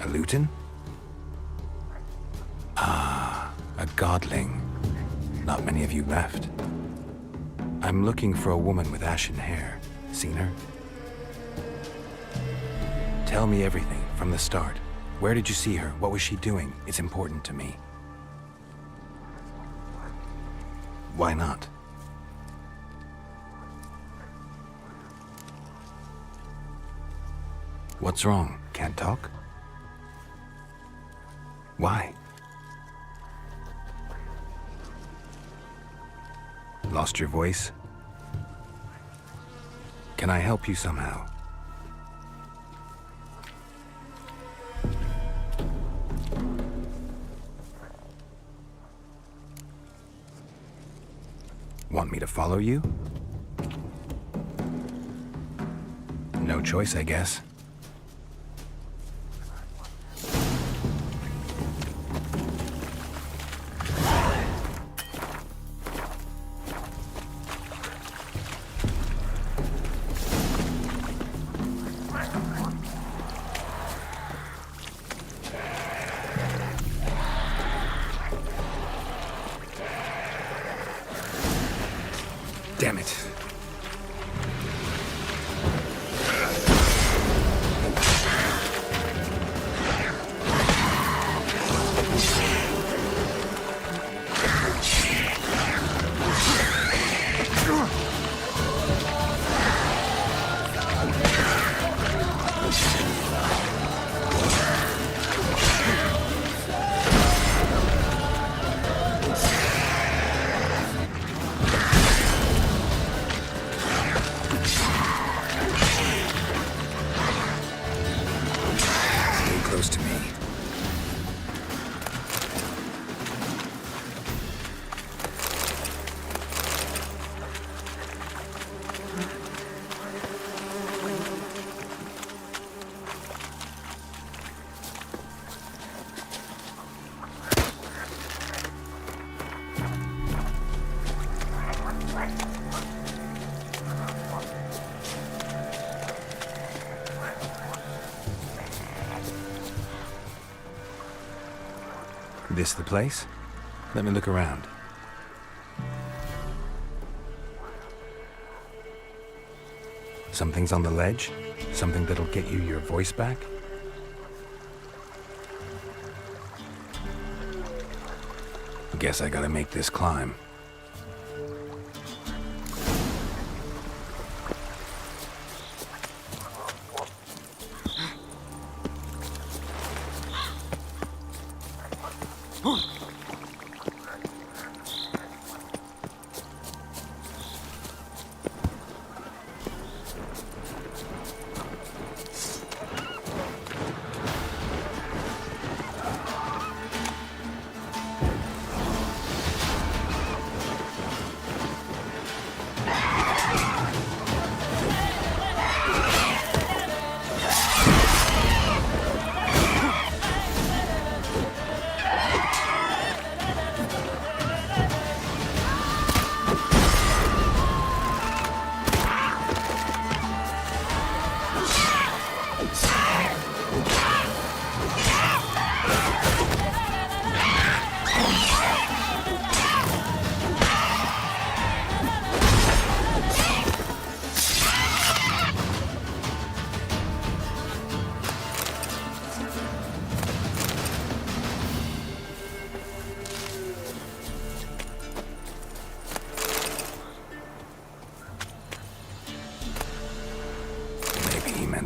A luton? Ah, a godling. Not many of you left. I'm looking for a woman with ashen hair. Seen her? Tell me everything from the start. Where did you see her? What was she doing? It's important to me. Why not? What's wrong? Can't talk? Why? Lost your voice? Can I help you somehow? Want me to follow you? No choice, I guess. Damn it. Close to me. This the place? Let me look around. Something's on the ledge? Something that'll get you your voice back? Guess I gotta make this climb.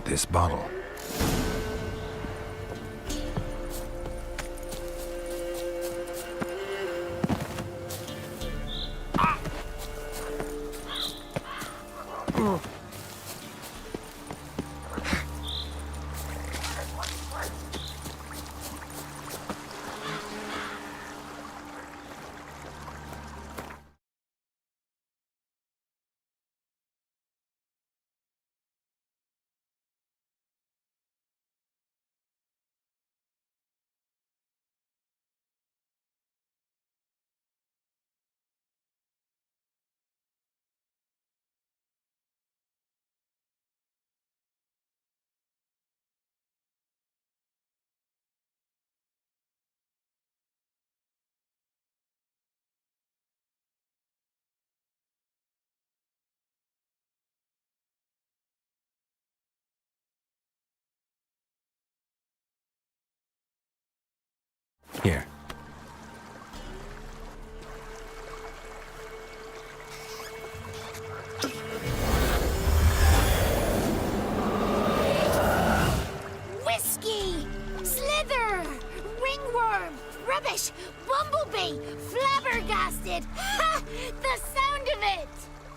This bottle. Rubbish! Bumblebee! Flabbergasted! Ha! The sound of it!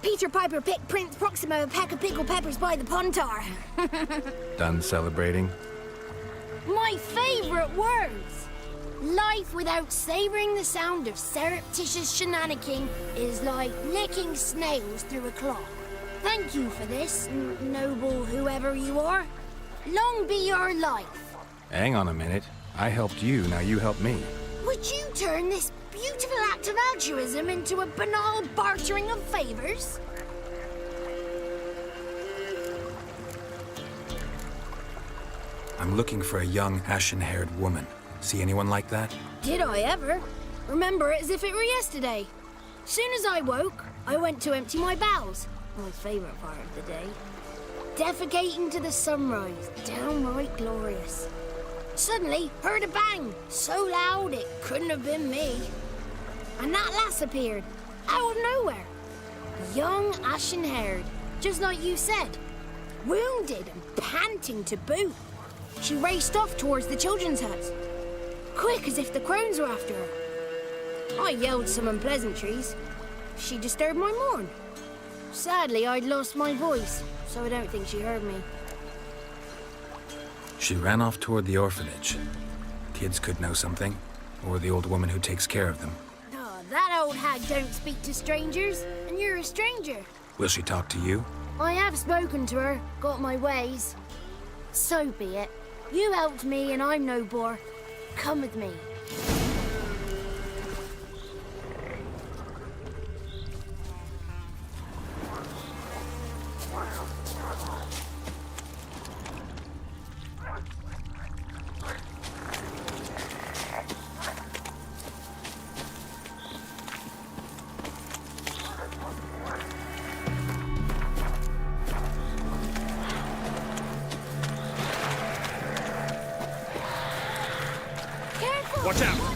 Peter Piper picked Prince Proximo a pack of pickled peppers by the pontar. Done celebrating? My favourite words! Life without savouring the sound of surreptitious shenanigans is like licking snails through a clock. Thank you for this, noble whoever you are. Long be your life. Hang on a minute. I helped you, now you help me. Would you turn this beautiful act of altruism into a banal bartering of favours? I'm looking for a young, ashen-haired woman. See anyone like that? Did I ever? Remember it as if it were yesterday. Soon as I woke, I went to empty my bowels. My favourite part of the day. Defecating to the sunrise, downright glorious. Suddenly, heard a bang, so loud it couldn't have been me. And that lass appeared, out of nowhere. Young, ashen-haired, just like you said. Wounded and panting to boot. She raced off towards the children's hut. Quick as if the crones were after her. I yelled some unpleasantries. She disturbed my morn. Sadly, I'd lost my voice, so I don't think she heard me. She ran off toward the orphanage. Kids could know something, or the old woman who takes care of them. Oh, that old hag don't speak to strangers, and you're a stranger. Will she talk to you? I have spoken to her, got my ways. So be it. You helped me, and I'm no bore. Come with me. Watch out!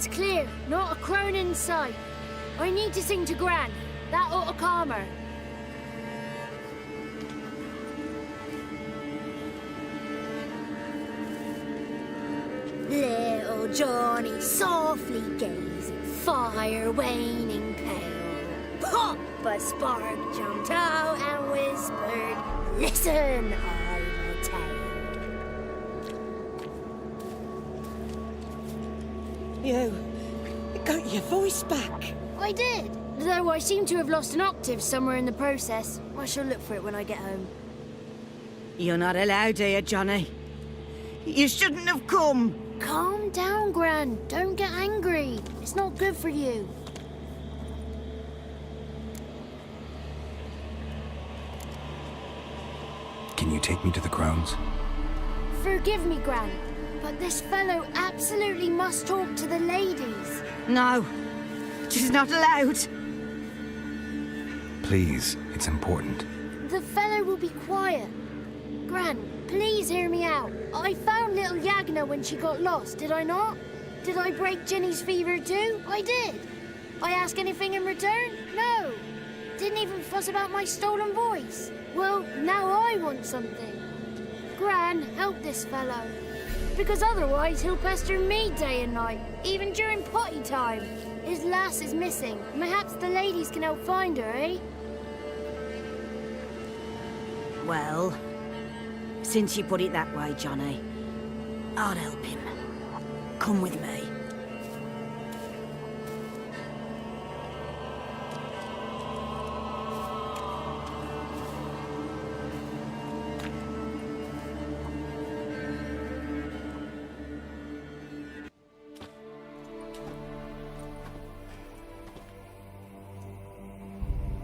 It's clear, not a crone in sight. I need to sing to Gran. That ought to calm her. Little Johnny softly gazing, fire waning pale. Pop! A spark jumped out and whispered, "Listen, I will tell." You got your voice back. I did, though I seem to have lost an octave somewhere in the process. I shall look for it when I get home. You're not allowed here, Johnny. You shouldn't have come. Calm down, Gran. Don't get angry. It's not good for you. Can you take me to the Crones? Forgive me, Gran, but this fellow absolutely must talk to the ladies. No, she's not allowed. Please, it's important. The fellow will be quiet. Gran, please hear me out. I found little Yagna when she got lost, did I not? Did I break Ginny's fever too? I did. I ask anything in return? No. Didn't even fuss about my stolen voice. Well, now I want something. Gran, help this fellow. Because otherwise he'll pester me day and night, even during potty time. His lass is missing. Perhaps the ladies can help find her, eh? Well, since you put it that way, Johnny, I'll help him. Come with me.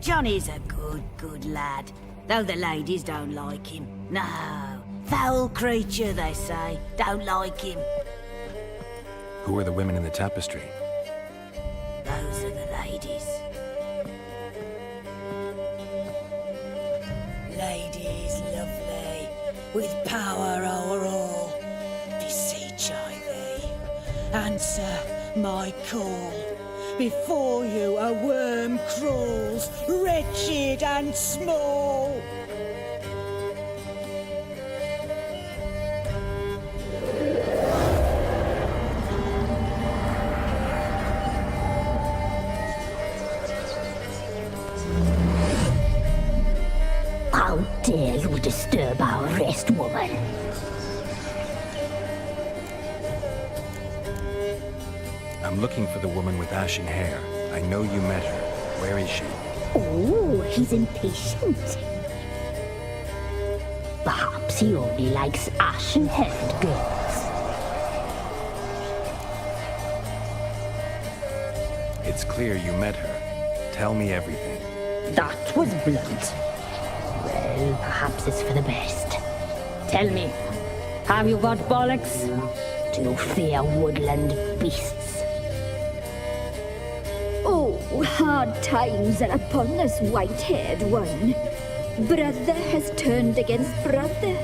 Johnny's a good lad, though the ladies don't like him. No, foul creature, they say. Don't like him. Who are the women in the tapestry? Those are the ladies. Ladies lovely, with power o'er all. Beseech I thee, answer my call. Before you a worm crawls, wretched and small. How dare you disturb our rest, woman? I'm looking for the woman with ashen hair. I know you met her. Where is she? Oh, he's impatient. Perhaps he only likes ashen-haired girls. It's clear you met her. Tell me everything. That was blunt. Well, perhaps it's for the best. Tell me, have you got bollocks? Do you fear woodland beasts? Oh, hard times are upon us, white-haired one. Brother has turned against brother.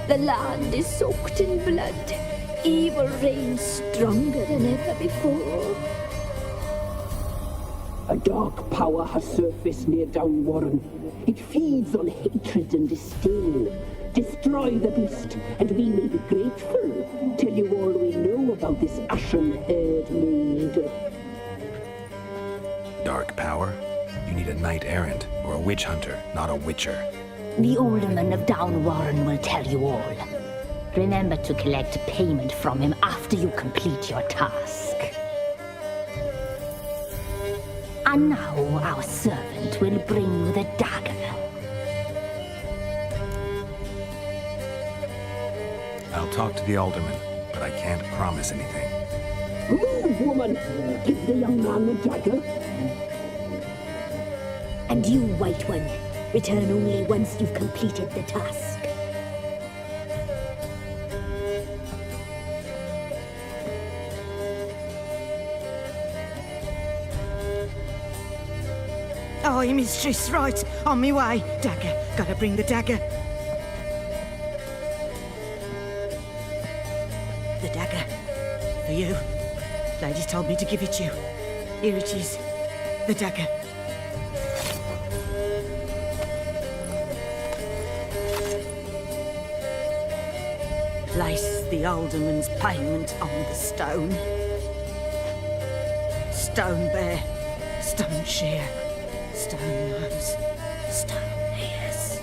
The land is soaked in blood. Evil reigns stronger than ever before. A dark power has surfaced near Downwarren. It feeds on hatred and disdain. Destroy the beast, and we may be grateful. Tell you all we know about this ashen-haired maid. Dark power? You need a knight-errant or a witch hunter, not a witcher. The alderman of Downwarren will tell you all. Remember to collect payment from him after you complete your task. And now our servant will bring you the dagger. I'll talk to the alderman, but I can't promise anything. Move, woman! Give the young man the dagger. And you, White One, return only once you've completed the task. Aye, mistress, right. On me way. Dagger. Gotta bring the dagger. The dagger. For you. Lady told me to give it you. Here it is. The dagger. Place the alderman's payment on the stone. Stone bear, stone shear, stone nose, stone ears.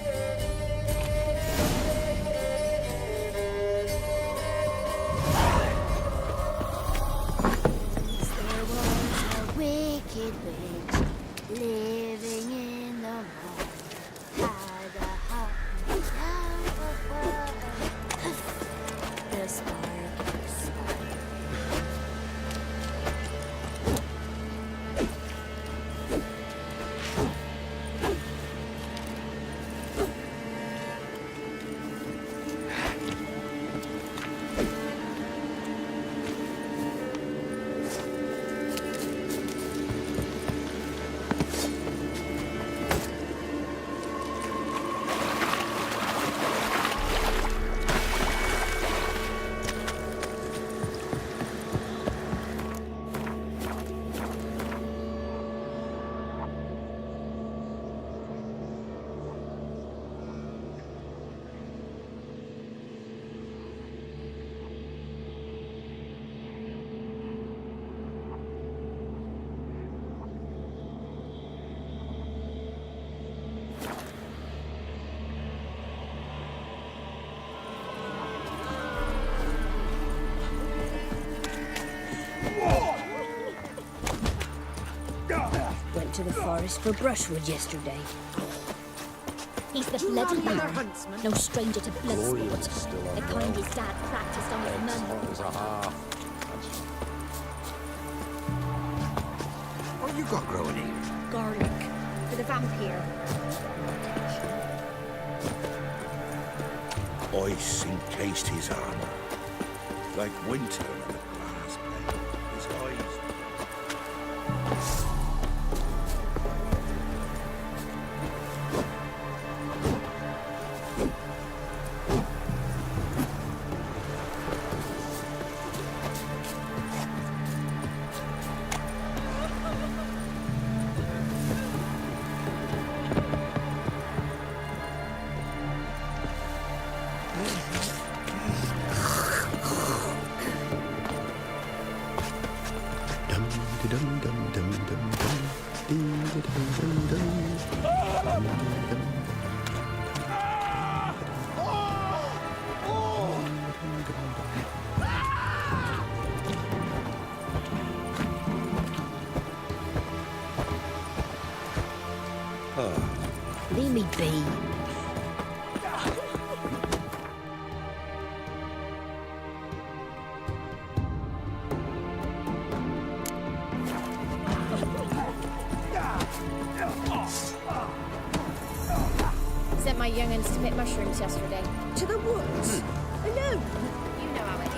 There was a wicked witch living in the mall. Had a hot down for the spark spider. Went to the forest for brushwood yesterday. He's the bloody man. No stranger to blood sport. The kind his dad practiced on his mum. What you got growing here? Garlic. For the vampire. Ice encased his armor, like winter on a glass plate. His eyes. Leave me be. Sent my young'uns to pick mushrooms yesterday. To the woods? Alone? You know how it is.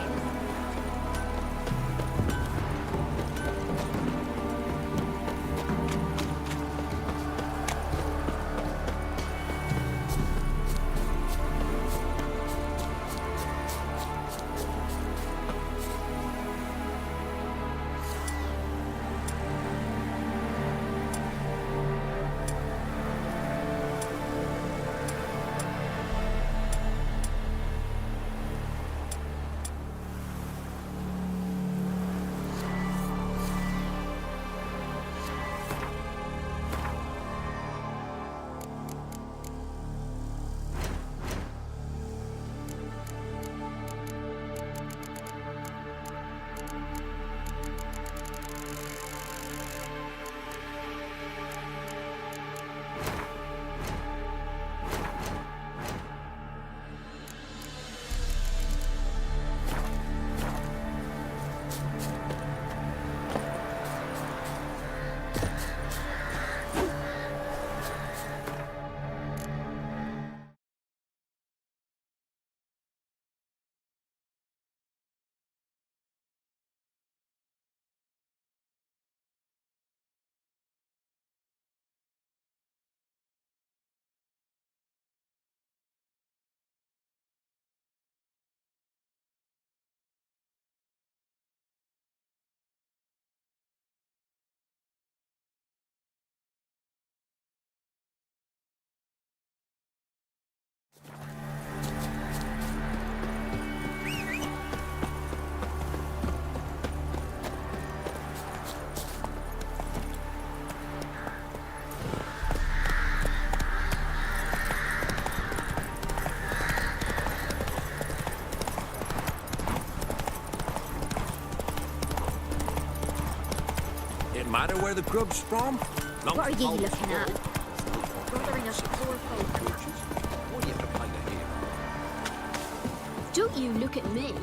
where the grub's from? What are you looking at? Bothering us poor folk. What do you have to play the hero? Don't you look at me.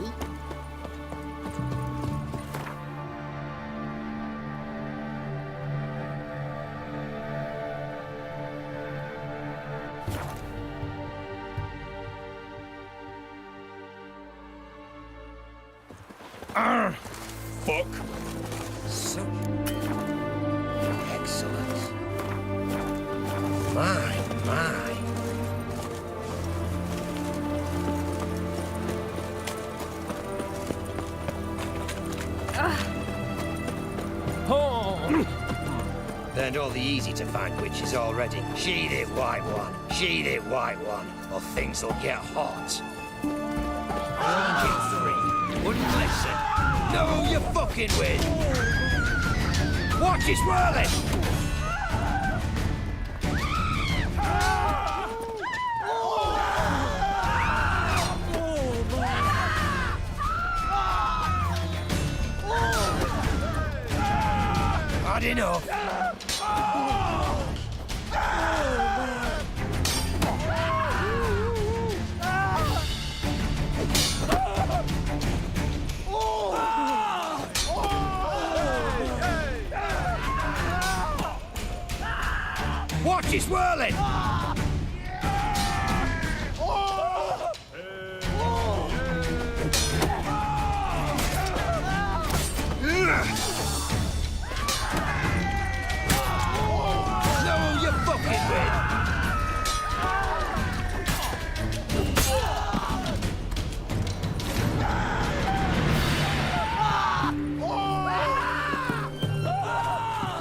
Fuck. So excellent. My. Learned all the easy-to-find witches already. Sheed it, white one. Sheed it, white one. Or things'll get hot. Ranking 3. Wouldn't listen. Know who you're fucking with. Watch it swirling! Had enough. Watch it swirling!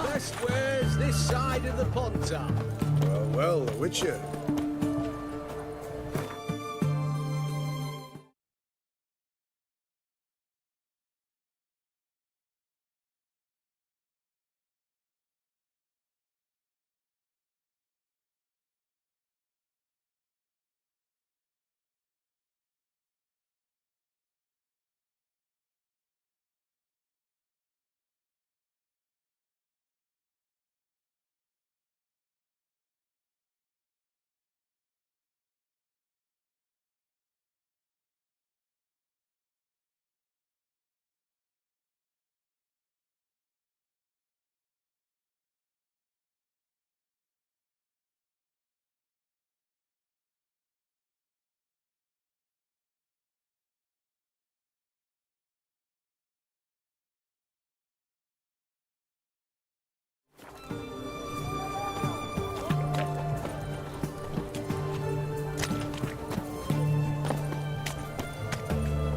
Best wares this side of the Pontar. Well, the Witcher.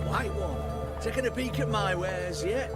White one, taking a peek at my wares yet?